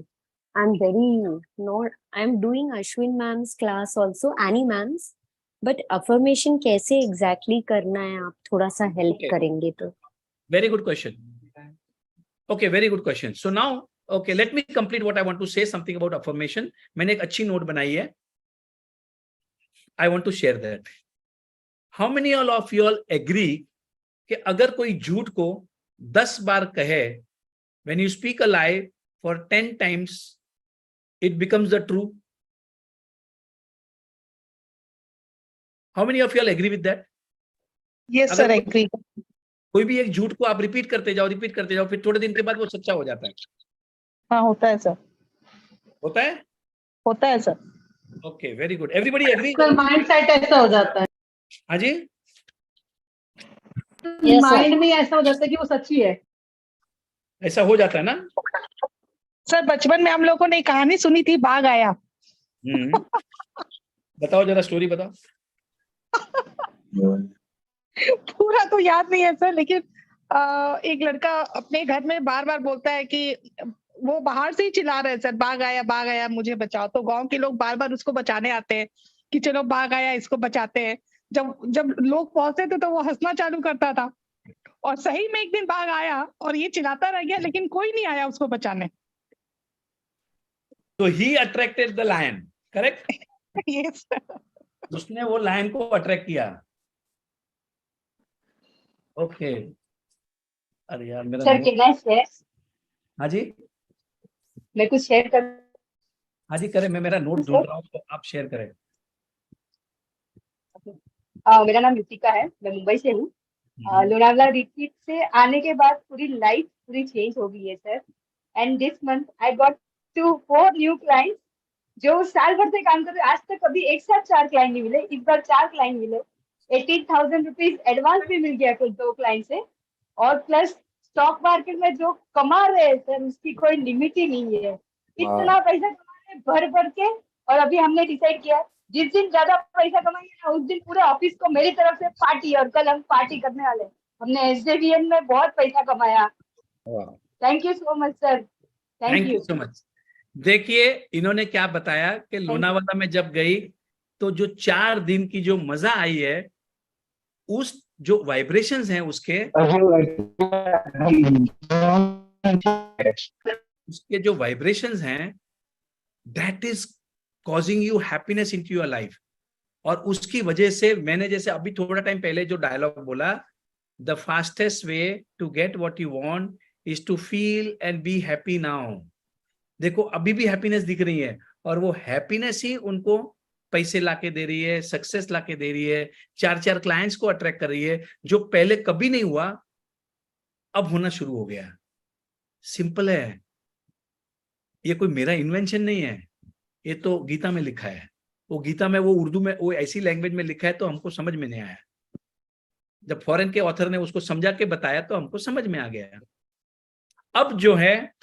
H: I'm doing Ashwin ma'am's class also, Annie ma'am's, but affirmation कैसे exactly करना है, आप थोड़ा सा help करेंगे तो?
B: Very good question. Okay, very good question. So now, okay, let me complete what I want to say something about affirmation. मैंने एक अच्छी नोट बनाई है. I want to share that. How many of you all agree कि अगर कोई झूठ को 10 बार कहे, when you speak a lie for 10 times, it becomes the true? How many of you all agree with that?
L: Yes, sir, I agree.
B: कोई भी एक झूठ को आप रिपीट करते जाओ, फिर थोड़े दिन के बाद वो सच्चा हो जाता है।
L: हाँ, होता है सर।
B: होता है?
L: होता है sir.
B: Okay, very good. Everybody agree?
L: Sir mind set ऐसा हो जाता है।
B: हाँ जी?
L: माइंड में ऐसा हो जाता है कि वो सच्ची है।
B: ऐसा हो जाता है ना?
L: सर बचपन में हम लोगों ने कहानी सुनी थी, बाघ आया।
B: बताओ जरा, स्टोरी बताओ।
L: पूरा तो याद नहीं है सर, लेकिन एक लड़का अपने घर में बार बार बोलता है कि
N: वो बाहर से ही चिल्ला रहे हैं सर, बाघ आया मुझे बचाओ। तो गांव के लोग बार बार उसको बचाने आते हैं कि चलो बाघ आया, इसको बचाते हैं। जब जब लोग पहुंचते थे तो वो हंसना चालू करता था, और सही में एक दिन बाघ आया और ये चिल्लाता रह गया, लेकिन कोई नहीं आया उसको बचाने।
B: तो ही attracted the lion, correct?
N: Yes,
B: उसने वो लायन को अट्रैक्ट किया। ओके, अरे यार मेरा
M: सर कैन आई शेयर?
B: हाँ जी,
M: मैं कुछ शेयर कर?
B: हाँ जी करें, मैं मेरा नोट ढूंढ रहा हूँ तो आप शेयर करें।
M: मेरा नाम ऋतिका है, मैं मुंबई से हूँ। लोनावला रिट्रीट से आने के बाद पूरी लाइफ पूरी चेंज हो गई है sir. And this month I got 4 new clients जो साल भर से काम कर रहे हैं। आज तक कभी एक साथ 4 क्लाइंट नहीं मिले, इस बार 4 क्लाइंट मिले। 18,000 रुपीज एडवांस भी मिल गया कुछ 2 क्लाइंट से, और प्लस स्टॉक मार्केट में जो कमा रहे हैं सर उसकी कोई लिमिट ही नहीं है। इतना पैसा कमा रहे हैं भर भर के। और अभी हमने डिसाइड किया जिस दिन ज्यादा पैसा कमाएंगे ना, उस दिन पूरे ऑफिस को मेरी तरफ से पार्टी, और कल हम पार्टी करने वाले। हमने SJVN में बहुत पैसा कमाया। Thank you so much sir,
B: thank you so much. देखिए इन्होंने क्या बताया कि लोनावाला में जब गई तो जो 4 दिन की जो मजा आई है, उस जो वाइब्रेशंस हैं उसके जो वाइब्रेशंस हैं, that is causing you happiness into your life. और उसकी वजह से मैंने जैसे अभी थोड़ा टाइम पहले जो डायलॉग बोला, the fastest way to get what you want is to feel and be happy now. देखो अभी भी हैप्पीनेस दिख रही है, और वो हैप्पीनेस ही उनको पैसे लाके दे रही है, सक्सेस लाके दे रही है, 4 क्लाइंट्स को अट्रैक्ट कर रही है, जो पहले कभी नहीं हुआ अब होना शुरू हो गया। सिंपल है, ये कोई मेरा इन्वेंशन नहीं है, ये तो गीता में लिखा है। वो गीता में वो उर्दू में वो ऐसी लैंग्वेज में लिखा है तो हमको समझ में नहीं आया। जब फॉरेन के ऑथर ने उसको समझा के बताया तो हमको समझ में आ गया। अब जो है,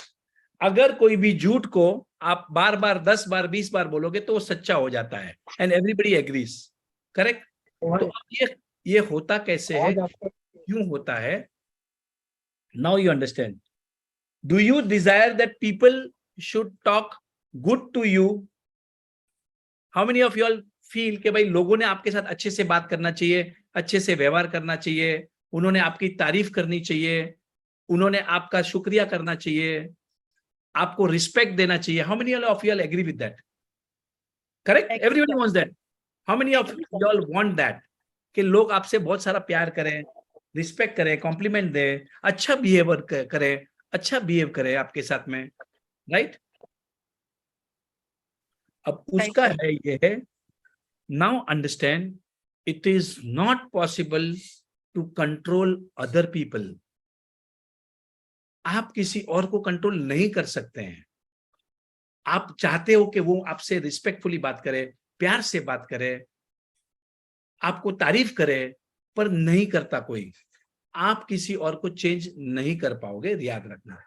B: अगर कोई भी झूठ को आप बार बार 10 बार 20 बार बोलोगे तो वो सच्चा हो जाता है, एंड एवरीबडी एग्रीज, करेक्ट? तो अब ये होता कैसे है, क्यों होता है? Now you understand. Do you desire that people should talk good to you? How many of you all feel कि भाई लोगों ने आपके साथ अच्छे से बात करना चाहिए, अच्छे से व्यवहार करना चाहिए, उन्होंने आपकी तारीफ करनी चाहिए, उन्होंने आपका शुक्रिया करना चाहिए, आपको रिस्पेक्ट देना चाहिए? How many of you all agree with that? Correct, everybody wants that. How many of you all want that कि लोग आपसे बहुत सारा प्यार करें, रिस्पेक्ट करें, कॉम्प्लीमेंट दें, अच्छा बिहेवियर करें, अच्छा बिहेव करें आपके साथ में, राइट? अब उसका है ये है, now understand, it is not possible to control other people. आप किसी और को कंट्रोल नहीं कर सकते हैं। आप चाहते हो कि वो आपसे रिस्पेक्टफुली बात करे, प्यार से बात करे, आपको तारीफ करे, पर नहीं करता कोई। आप किसी और को चेंज नहीं कर पाओगे, याद रखना।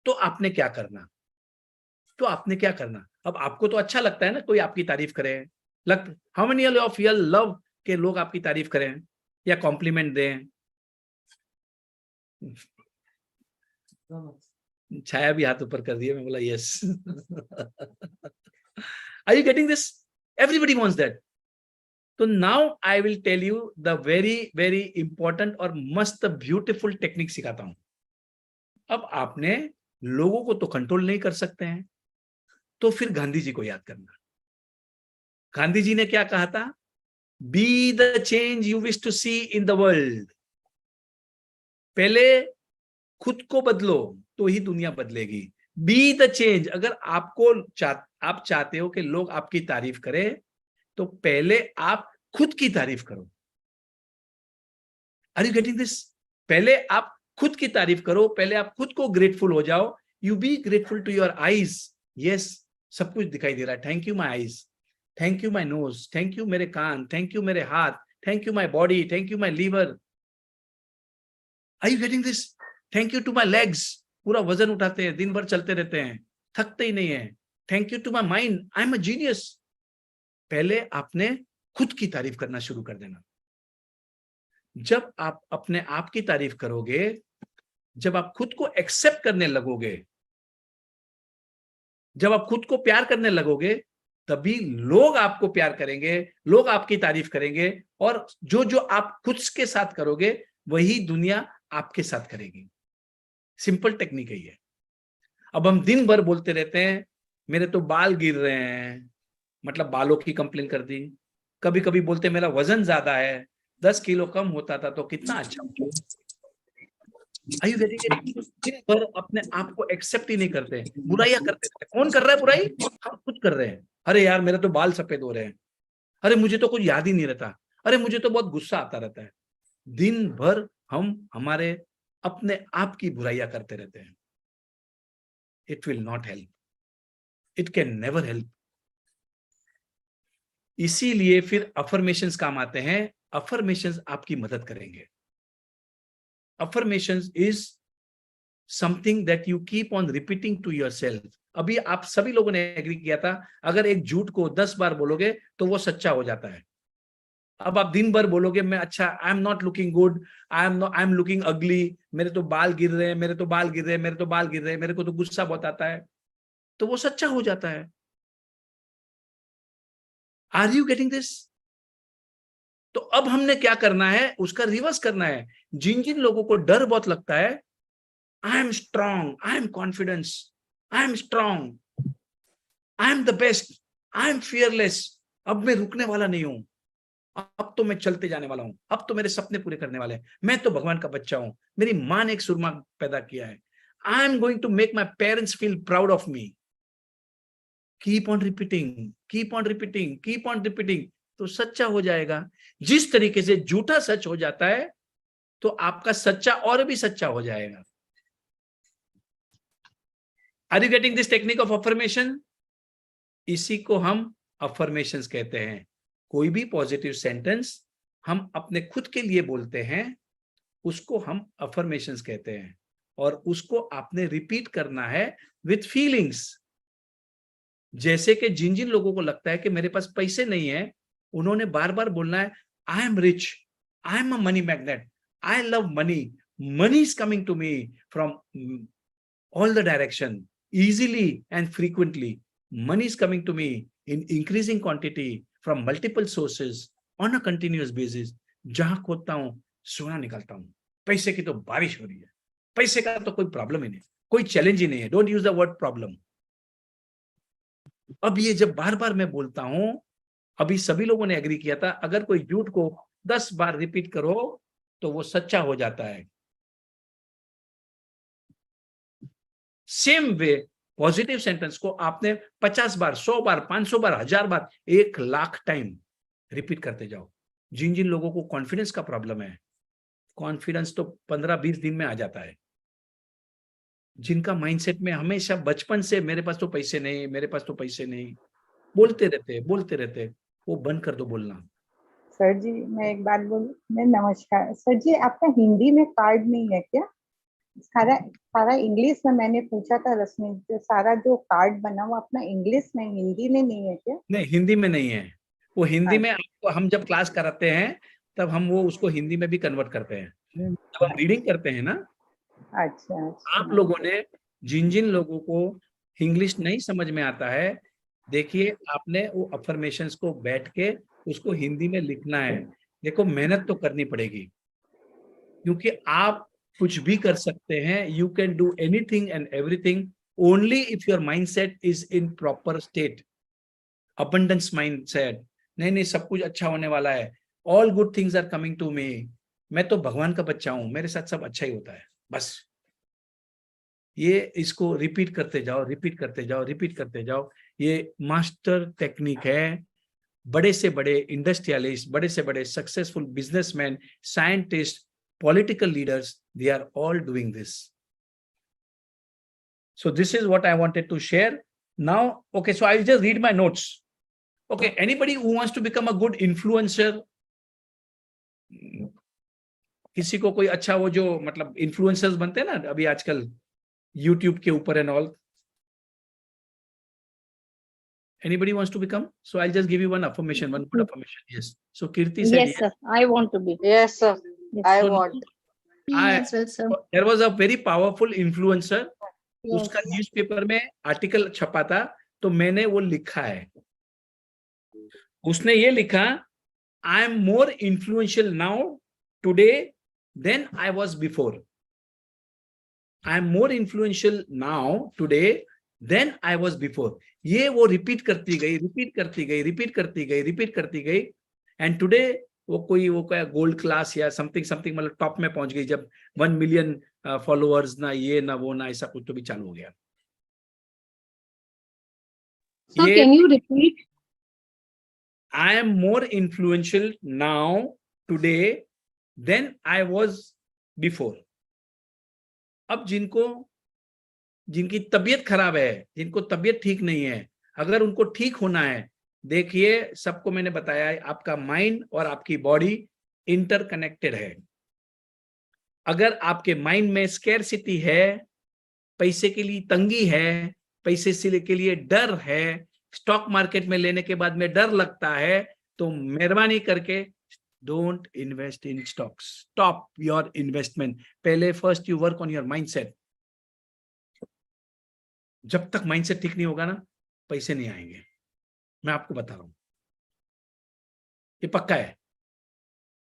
B: तो आपने क्या करना? अब आपको तो अच्छा लगता है ना कोई आपकी तारीफ करे, how many of you love के लोग आपकी तारीफ करें या कॉम्प्लीमेंट दें? छाया भी हाथ ऊपर कर दिया, मैं बोला yes. Are you getting this? Everybody wants that. तो now I will tell you the very very important और मस्त ब्यूटीफुल टेक्निक सिखाता हूं। अब आपने लोगों को तो कंट्रोल नहीं कर सकते हैं, तो फिर गांधी जी को याद करना। गांधी जी ने क्या कहा था? Be the change you wish to see in the world. पहले खुद को बदलो तो ही दुनिया बदलेगी। Be the change. अगर आप चाहते हो कि लोग आपकी तारीफ करें, तो पहले आप खुद की तारीफ करो। Are you getting this? पहले आप खुद की तारीफ करो, पहले आप खुद को ग्रेटफुल हो जाओ। You be grateful to your eyes. Yes, सब कुछ दिखाई दे रहा है। Thank you my eyes, thank you my nose, thank you मेरे कान, थैंक यू मेरे हाथ, thank you my body, thank you my liver. Are you getting this? Thank you to my legs, पूरा वजन उठाते हैं, दिन भर चलते रहते हैं, थकते ही नहीं है। Thank you to my mind, I am a genius. पहले आपने खुद की तारीफ करना शुरू कर देना। जब आप अपने आप की तारीफ करोगे, जब आप खुद को एक्सेप्ट करने लगोगे, जब आप खुद को प्यार करने लगोगे, तभी लोग आपको प्यार करेंगे, लोग आपकी तारीफ करेंगे, और जो जो आप खुद के साथ करोगे वही दुनिया आपके साथ करेगी। सिंपल टेक्निक है ये। अब हम दिन भर बोलते रहते हैं मेरे तो बाल गिर रहे हैं, मतलब बालों की कंप्लेन कर दी। कभी कभी बोलते मेरा वजन ज्यादा है, 10 किलो कम होता था तो कितना अच्छा होता। Are you getting it? दिन भर अपने आप को एक्सेप्ट ही नहीं करते, बुराइयां करते रहते। कौन कर रहा है बुराई? हम खुद कर रहे हैं। अरे यार मेरे तो बाल सफेद हो रहे हैं, अरे मुझे तो कुछ याद ही नहीं रहता, अरे मुझे तो बहुत गुस्सा आता रहता है। दिन भर हम हमारे अपने आप की बुराइयां करते रहते हैं। It will not help, it can never help. इसीलिए फिर अफर्मेशंस काम आते हैं। अफर्मेशंस आपकी मदद करेंगे। Affirmations is something that you keep on repeating to yourself. अभी आप सभी लोगों ने एग्री किया था, अगर एक झूठ को 10 बार बोलोगे तो वो सच्चा हो जाता है। अब आप दिन भर बोलोगे मैं अच्छा, I am not looking good, I am looking अगली, मेरे तो बाल गिर रहे हैं, मेरे तो बाल गिर रहे हैं, मेरे तो बाल गिर रहे हैं, मेरे को तो गुस्सा बहुत आता है, तो वो सच्चा हो जाता है। Are you getting this? तो अब हमने क्या करना है, उसका रिवर्स करना है। जिन जिन लोगों को डर बहुत लगता है, I am strong, I am confidence, I am strong, I am the best, I am fearless, अब मैं रुकने वाला नहीं हूं, अब तो मैं चलते जाने वाला हूं, अब तो मेरे सपने पूरे करने वाले हैं, मैं तो भगवान का बच्चा हूं, मेरी मां ने एक सुरमा पैदा किया है, I am going to make my parents feel proud of me. Keep on repeating, keep on repeating, keep on repeating, तो सच्चा हो जाएगा। जिस तरीके से झूठा सच हो जाता है, तो आपका सच्चा और भी सच्चा हो जाएगा। Are you getting this technique of affirmation? इसी को हम अफर्मेशंस कहते हैं। कोई भी पॉजिटिव सेंटेंस हम अपने खुद के लिए बोलते हैं, उसको हम अफर्मेशंस कहते हैं, और उसको आपने रिपीट करना है विथ फीलिंग्स। जैसे कि जिन जिन लोगों को लगता है कि मेरे पास पैसे नहीं है, उन्होंने बार बार बोलना है I am rich, I am a money magnet, I love money, money is coming to me from all the direction, easily and frequently. Money is coming to me in increasing quantity from multiple sources on a continuous basis. जहां खोदता हूं सोना निकलता हूं। पैसे की तो बारिश हो रही है, पैसे का तो कोई प्रॉब्लम ही नहीं, कोई चैलेंज ही नहीं है। Don't use the word problem. अब ये जब बार बार मैं बोलता हूं, अभी सभी लोगों ने एग्री किया था, अगर कोई झूठ को 10 बार रिपीट करो तो वो सच्चा हो जाता है। सेम वे पॉजिटिव सेंटेंस को आपने 50 बार, 100 बार, 500 बार, 1000 बार, 1,00,000 टाइम रिपीट करते जाओ। जिन जिन लोगों को कॉन्फिडेंस का प्रॉब्लम है, कॉन्फिडेंस तो 15-20 दिन में आ जाता है। जिनका माइंडसेट में हमेशा बचपन से मेरे पास तो पैसे नहीं, मेरे पास तो पैसे नहीं, बोलते रहते, वो बंद कर दो बोलना।
O: सर जी मैं एक बात बोलूं? मैं नमस्कार सर जी, आपका हिंदी में कार्ड नहीं है क्या? सारा इंग्लिश में मैंने पूछा था रश्मि, जो सारा जो कार्ड बना हुआ अपना इंग्लिश में, हिंदी में नहीं है क्या?
B: नहीं, हिंदी में नहीं है वो। हिंदी में आपको हम जब क्लास कराते हैं तब हम वो उसको हिंदी में भी कन्वर्ट करते हैं, जब हम रीडिंग करते हैं ना।
O: अच्छा।
B: आप लोगों ने जिन जिन लोगों को इंग्लिश नहीं समझ में आता है, देखिए आपने वो अफर्मेशंस को बैठ के उसको हिंदी में लिखना है। देखो मेहनत तो करनी पड़ेगी, क्योंकि आप कुछ भी कर सकते हैं। You can do anything and everything only if your mindset is in proper state, abundance mindset. नहीं सब कुछ अच्छा होने वाला है, all good things are coming to me, मैं तो भगवान का बच्चा हूं, मेरे साथ सब अच्छा ही होता है। बस ये इसको रिपीट करते जाओ, रिपीट करते जाओ, रिपीट करते जाओ। ये मास्टर टेक्निक है। बड़े से बड़े इंडस्ट्रियलिस्ट, बड़े से बड़े successful businessman, scientist, political leaders, they are all doing this. So this is what I wanted to share. Now, okay, so I'll just read my notes. Okay, anybody who wants to become a good influencer, किसी को कोई अच्छा वो जो मतलब influencers बनते हैं ना अभी आजकल YouTube के ऊपर and all. Anybody wants to become? So I'll just give you one affirmation, one good affirmation. Yes. So Kirti said
D: Yes, sir. I want to be.
J: Yes, sir. I
B: So
J: want.
L: as well, sir.
B: There was a very powerful influencer.
L: Yes.
B: उसका newspaper में article छपा था, तो मैंने वो लिखा है. उसने ये लिखा, I am more influential now today than I was before. I am more influential now today than I was before. ये वो रिपीट करती गई, एंड टुडे वो क्या गोल्ड क्लास या समथिंग मतलब टॉप में पहुंच गई, जब 1 मिलियन फॉलोअर्स ना ये ना वो ना ऐसा कुछ तो भी चालू हो गया.
L: So can you repeat?
B: I am more influential now today than I was before. अब जिनकी तबीयत खराब है, जिनको तबीयत ठीक नहीं है, अगर उनको ठीक होना है, देखिए सबको मैंने बताया है, आपका माइंड और आपकी बॉडी इंटरकनेक्टेड है. अगर आपके माइंड में स्कैरसिटी है, पैसे के लिए तंगी है, पैसे के लिए डर है, स्टॉक मार्केट में लेने के बाद में डर लगता है, तो मेहरबानी करके don't invest in stocks. Stop your investment. पहले first you work on your mindset. जब तक माइंडसेट ठीक नहीं होगा ना, पैसे नहीं आएंगे. मैं आपको बता रहा हूं, ये पक्का है.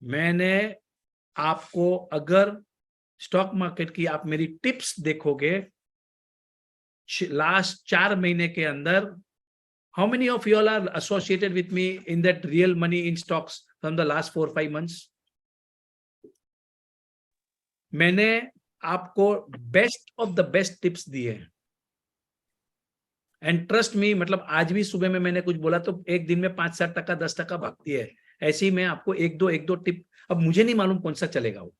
B: मैंने आपको, अगर स्टॉक मार्केट की आप मेरी टिप्स देखोगे लास्ट 4 महीने के अंदर, how many of you all are associated with me in that real money in stocks from the last 4-5 months? मैंने आपको best of the best tips दिए हैं, एंड ट्रस्ट मी, मतलब आज भी सुबह में मैंने कुछ बोला तो एक दिन में 5-7 टका 10 टका भागती है. ऐसे ही मैं आपको एक दो टिप, अब मुझे नहीं मालूम कौन सा चलेगा. वो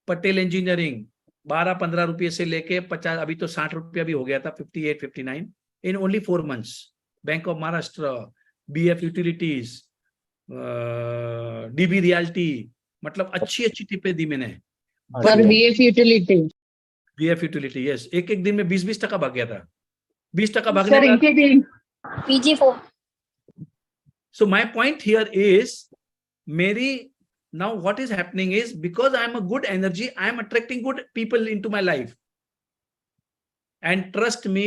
B: पटेल इंजीनियरिंग 12-15 रुपये से लेके 50, अभी तो 60 रुपया भी हो गया था, 58-59 in only 4 months. Bank of Maharashtra, BF Utilities, DB Realty, मतलब अच्छी टिपें दी मैंने.
L: BF
B: Utility, yes. एक दिन में 20 टका भाग गया था. 20 टका भागने का.
H: PG4.
B: So my point here is, now what is happening is, because I am a good energy, I am attracting good people into my life. And trust me,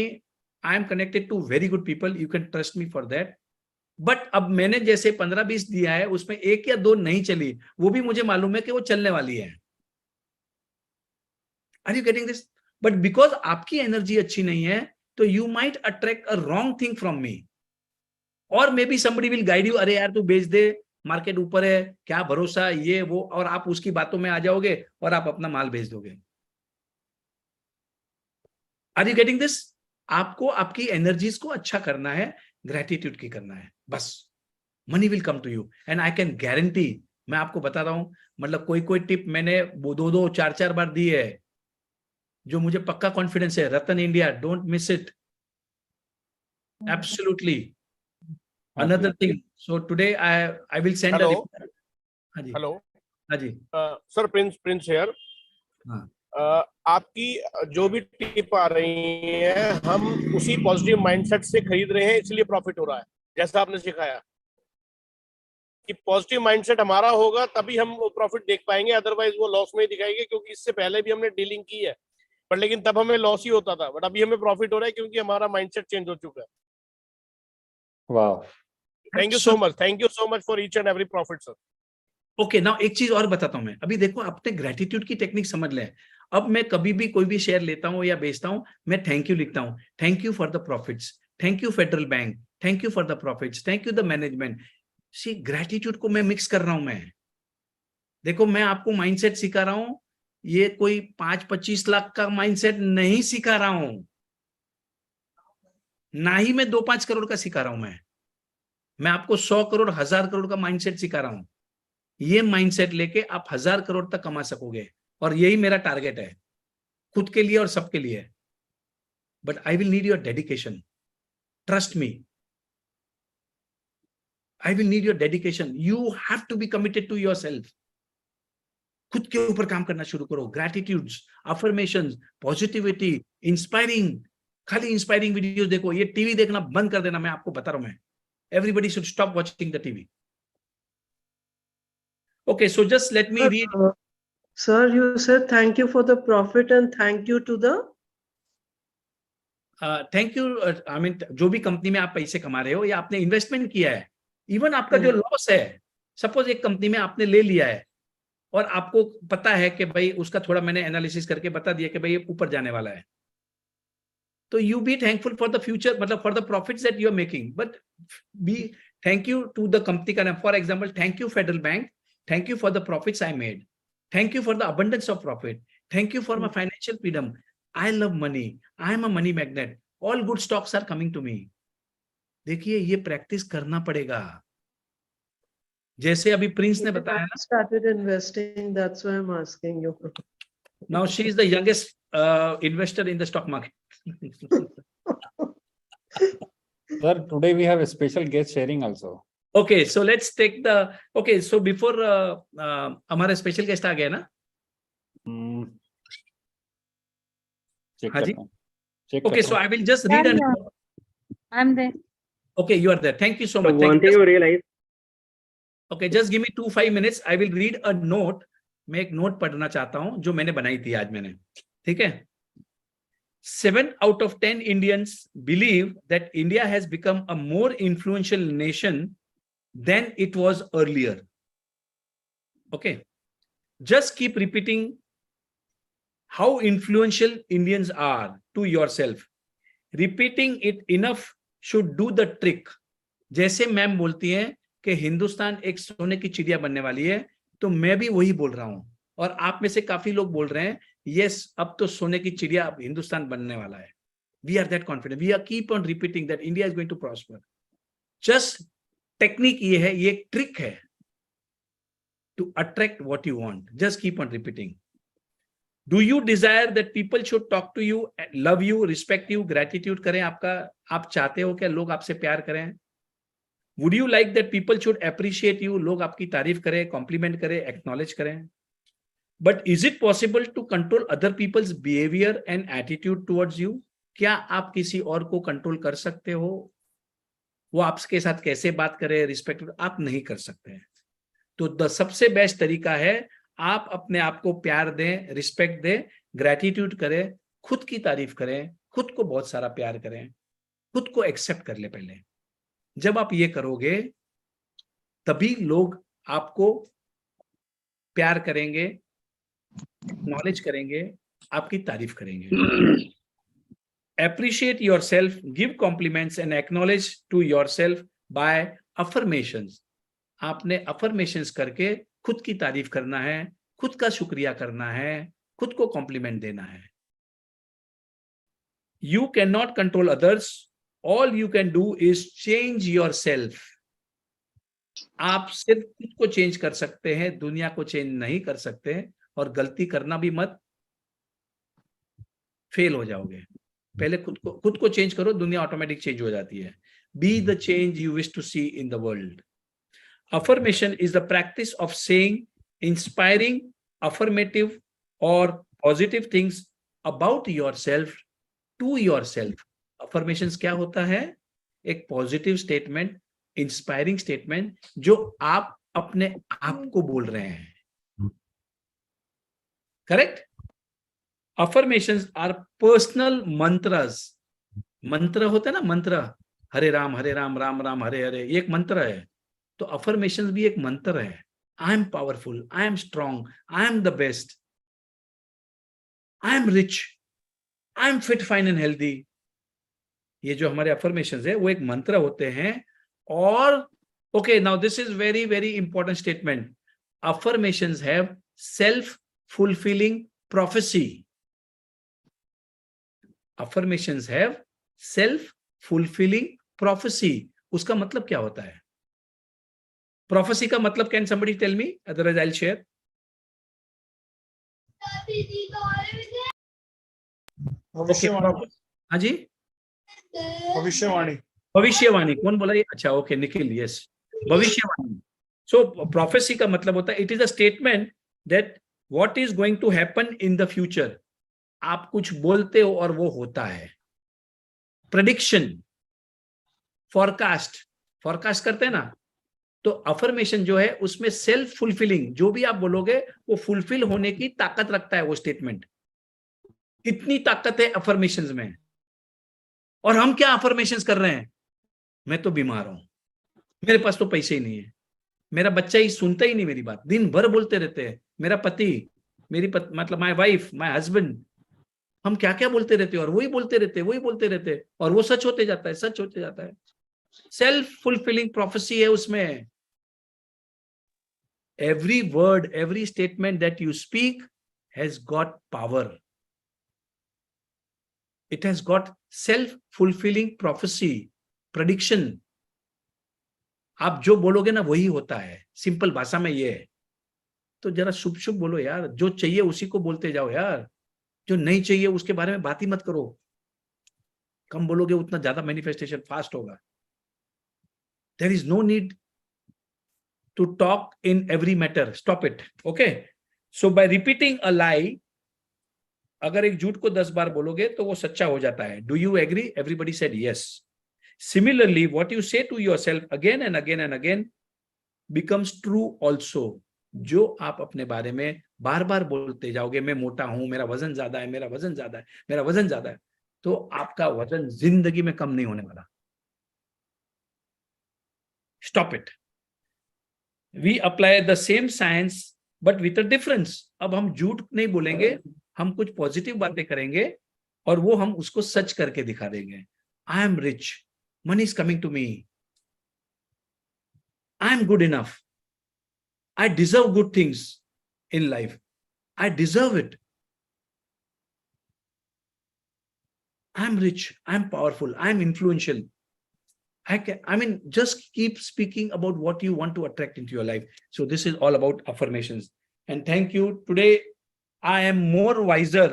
B: I am connected to very good people. You can trust me for that. But अब मैंने जैसे 15-20 दिया है, उसमें 1 या 2 नहीं चली, वो भी मुझे मालूम है कि वो चलने वाली है. Are you getting this? But because आपकी एनर्जी अच्छी नहीं है, तो you might attract a wrong thing from me. Or maybe somebody will guide you, अरे यार तू बेच दे, मार्केट ऊपर है, क्या भरोसा, ये वो, और आप उसकी बातों में आ जाओगे और आप अपना माल बेच दोगे. Are you getting this? आपको आपकी एनर्जीज को अच्छा करना है, ग्रेटिट्यूड की करना है, बस. Money will come to you, and I can guarantee. मैं आपको बता रहा हूं, मतलब कोई टिप मैंने 2-2, 4-4 बार दी है, जो मुझे पक्का कॉन्फिडेंस है. Ratan India, don't miss it, absolutely. Another thing, so today I will send.
P: Hello.
B: हाँ जी
P: सर, प्रिंस हियर. आपकी जो भी टिप आ रही है, हम उसी पॉजिटिव माइंडसेट से खरीद रहे हैं, इसलिए प्रॉफिट हो रहा है. जैसा आपने सिखाया कि पॉजिटिव माइंडसेट हमारा होगा तभी हम वो प्रॉफिट देख पाएंगे, अदरवाइज वो लॉस में ही दिखाएंगे. क्योंकि इससे पहले भी हमने डीलिंग की है, पर लेकिन तब हमें लॉस ही होता था, बट अभी हमें प्रॉफिट हो रहा है क्योंकि हमारा माइंडसेट चेंज हो चुका है.
G: वाह,
P: thank you so much for each and every profit sir.
B: Okay, now एक चीज और बताता हूं मैं. अभी देखो, आपने ग्रेटिट्यूड की टेक्निक समझ लें. अब मैं कभी भी कोई भी शेयर लेता हूं या बेचता हूं, मैं थैंक यू लिखता हूं. Thank you for the profits, thank you federal bank, thank you for the profits, thank you the management. See, gratitude को मैं मिक्स कर रहा हूं. मैं देखो, मैं आपको माइंडसेट सिखा रहा हूं, ये कोई 5-25 लाख का माइंडसेट नहीं सिखा रहा हूं, ना ही मैं 2-5 करोड़ का सिखा रहा हूं. मैं आपको 100 करोड़ 1000 करोड़ का माइंडसेट सिखा रहा हूं. ये माइंडसेट लेके आप 1000 करोड़ तक कमा सकोगे, और यही मेरा टारगेट है, खुद के लिए और सबके लिए. But I will need your dedication, trust me. I will need your dedication. You have to be committed to yourself. खुद के ऊपर काम करना शुरू करो. Gratitudes, affirmations, positivity, inspiring. खाली इंस्पायरिंग वीडियोस देखो. ये टीवी देखना बंद कर देना, मैं आपको बता रहा हूं. मैं, everybody should stop watching the TV. Okay, so just let me read.
Q: Sir, you said thank you for the profit and thank you to the
B: thank you. I mean जो भी कंपनी में आप पैसे कमा रहे हो या आपने इन्वेस्टमेंट किया है, इवन आपका जो लॉस है, सपोज एक कंपनी में आपने ले लिया है और आपको पता है कि भाई उसका थोड़ा मैंने एनालिसिस करके बता दिया कि भाई ये ऊपर जाने वाला है, तो you be thankful for the future, मतलब for the profits that you are making, but be thank you to the company का नाम। For example, thank you federal bank, thank you for the profits I made, thank you for the abundance of profit, thank you for my financial freedom, I love money, I am a money magnet, all good stocks are coming to me. देखिए, ये practice करना पड़ेगा। जैसे अभी Prince ने बताया ना,
Q: started investing, that's why I'm asking you.
B: now she is the youngest investor in the stock market.
G: Sir, today we have a special guest sharing also.
B: Okay, so let's take the, okay, so before हमारे special guest आ गए ना?
G: Check
B: हाँ जी।
G: करता हूँ। Check
B: Okay,
G: करता
B: so
G: हूँ।
B: I will just read and
L: I'm there.
B: okay, you are there. Thank you so much.
R: one thing you realize,
B: Okay, just give me 2-5 minutes. I will read a note. मैं एक note पढ़ना चाहता हूं जो मैंने बनाई थी आज मैंने, ठीक है? 7 out of 10 Indians believe that India has become a more influential nation than it was earlier. Okay, just keep repeating how influential Indians are to yourself. Repeating it enough should do the trick. जैसे ma'am बोलती हैं कि हिंदुस्तान एक सोने की चिड़िया बनने वाली है, तो मैं भी वही बोल रहा हूं, और आप में से काफी लोग बोल रहे हैं यस, अब तो सोने की चिड़िया, अब हिंदुस्तान बनने वाला है। We are that confident, we are keep on repeating that India is going to prosper. Just technique ये है, ये एक ट्रिक है to attract what you want. Just keep on repeating. Do you desire that people should talk to you, love you, respect you, gratitude करें आपका? आप चाहते हो क्या लोग आपसे प्यार करें? Would you like that people should appreciate you? लोग आपकी तारीफ करें, कॉम्प्लीमेंट करें, एक्नॉलेज करें? But is it possible to control other people's behavior and attitude towards you? क्या आप किसी और को कंट्रोल कर सकते हो? वो आपके साथ कैसे बात करे, रिस्पेक्ट? आप नहीं कर सकते हैं। तो सबसे बेस्ट तरीका है, आप अपने आप को प्यार दें, रिस्पेक्ट दें, ग्रेटिट्यूड करें, खुद की तारीफ करें, खुद को बहुत सारा प्यार करें, खुद को एक्सेप्ट कर ले पहले। जब आप ये करोगे तभी लोग आपको प्यार करेंगे, नॉलेज करेंगे, आपकी तारीफ करेंगे। Appreciate yourself, give compliments and acknowledge to yourself by affirmations. आपने affirmations करके खुद की तारीफ करना है, खुद का शुक्रिया करना है, खुद को कॉम्प्लीमेंट देना है। You cannot control others. All you can do is change yourself. आप सिर्फ खुद को चेंज कर सकते हैं, दुनिया को चेंज नहीं कर सकते, और गलती करना भी मत, फेल हो जाओगे। पहले खुद को चेंज करो, दुनिया ऑटोमेटिक चेंज हो जाती है। Be the change you wish to see in the world. Affirmation is the practice of saying inspiring, affirmative or positive things about yourself to yourself. Affirmations क्या होता है? एक पॉजिटिव स्टेटमेंट, इंस्पायरिंग स्टेटमेंट जो आप अपने आप को बोल रहे हैं। Correct? Affirmations are personal mantras. मंत्र होता है ना, मंत्र, हरे राम राम राम हरे हरे, ये एक मंत्र है। तो अफर्मेशंस भी एक मंत्र है। I M powerful, I am strong, I am the best, I am rich, I am fit fine and healthy. ये जो हमारे अफर्मेशंस है वो एक मंत्र होते हैं। और okay, now this is very very important statement. Affirmations have self fulfilling prophecy. Affirmations have self fulfilling prophecy. उसका मतलब क्या होता है? प्रोफेसी का मतलब, can somebody tell me? Otherwise I will share. हाँ जी,
E: भविष्यवाणी।
B: भविष्यवाणी कौन बोला ये? अच्छा, ओके, निखिल, यस, भविष्यवाणी। सो प्रोफेसी का मतलब होता है, it is a statement that what is going to happen in the future. आप कुछ बोलते हो और वो होता है। प्रेडिक्शन, फॉरकास्ट, फॉरकास्ट करते हैं ना, तो अफर्मेशन जो है उसमें सेल्फ फुलफिलिंग, जो भी आप बोलोगे वो फुलफिल होने की ताकत रखता है वो स्टेटमेंट। इतनी ताकत है अफर्मेशंस में। और हम क्या अफर्मेशंस कर रहे हैं? मैं तो बीमार हूं, मेरे पास तो पैसे ही नहीं है, मेरा बच्चा ही सुनता ही नहीं मेरी बात, दिन भर बोलते रहते हैं, मेरा पति, मतलब माय वाइफ, माय हस्बैंड, हम क्या क्या बोलते रहते हैं और वही बोलते रहते और वो सच होते जाता है। सेल्फ फुलफिलिंग प्रोफेसी है उसमें। Every word, every statement that you speak has got power. It has got self fulfilling prophecy, prediction. आप जो बोलोगे ना वही होता है, सिंपल भाषा में ये है। तो जरा शुभ शुभ बोलो यार, जो चाहिए उसी को बोलते जाओ यार, जो नहीं चाहिए उसके बारे में बात ही मत करो। कम बोलोगे उतना ज्यादा मैनिफेस्टेशन फास्ट होगा। There is no need to talk in every matter, stop it. Okay, so by repeating a lie, अगर एक झूठ को 10 बार बोलोगे तो वो सच्चा हो जाता है। Do you agree? Everybody said yes. Similarly, what you say to yourself again and again and again becomes true also. जो आप अपने बारे में बार बार बोलते जाओगे, मैं मोटा हूं, मेरा वजन ज्यादा है, मेरा वजन ज्यादा है, मेरा वजन ज्यादा है, तो आपका वजन जिंदगी में कम नहीं होने वाला। Stop it. We apply the same science but with a difference. अब हम झूठ नहीं बोलेंगे, हम कुछ पॉजिटिव बातें करेंगे और वो हम उसको सच करके दिखा देंगे। I am rich. Money is coming to me. I am good enough. I deserve good things in life. I deserve it. I am rich. I am powerful. I am influential. Just keep speaking about what you want to attract into your life. So this is all about affirmations. And thank you. Today, I am more wiser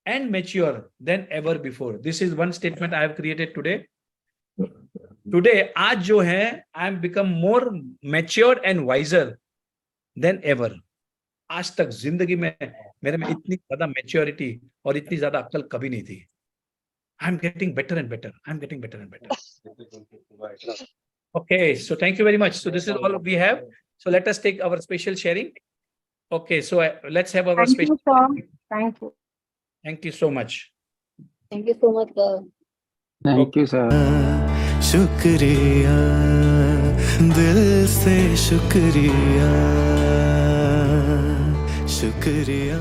B: and mature than ever before. This is one statement I have created today. Today, आज जो है, I am become more mature and wiser than ever. आज तक जिंदगी में मेरे में इतनी ज्यादा मैच्योरिटी और इतनी ज्यादा अक्ल कभी नहीं थी। I am getting better and better. I am getting better and better. Okay, so thank you very much. So this is all we have. So let us take our special sharing. Okay, so let's have our special.
H: Thank you.
B: Thank you so much.
H: Thank you so much, sir.
G: Thank you, sir.
A: शुक्रिया, दिल से शुक्रिया, शुक्रिया।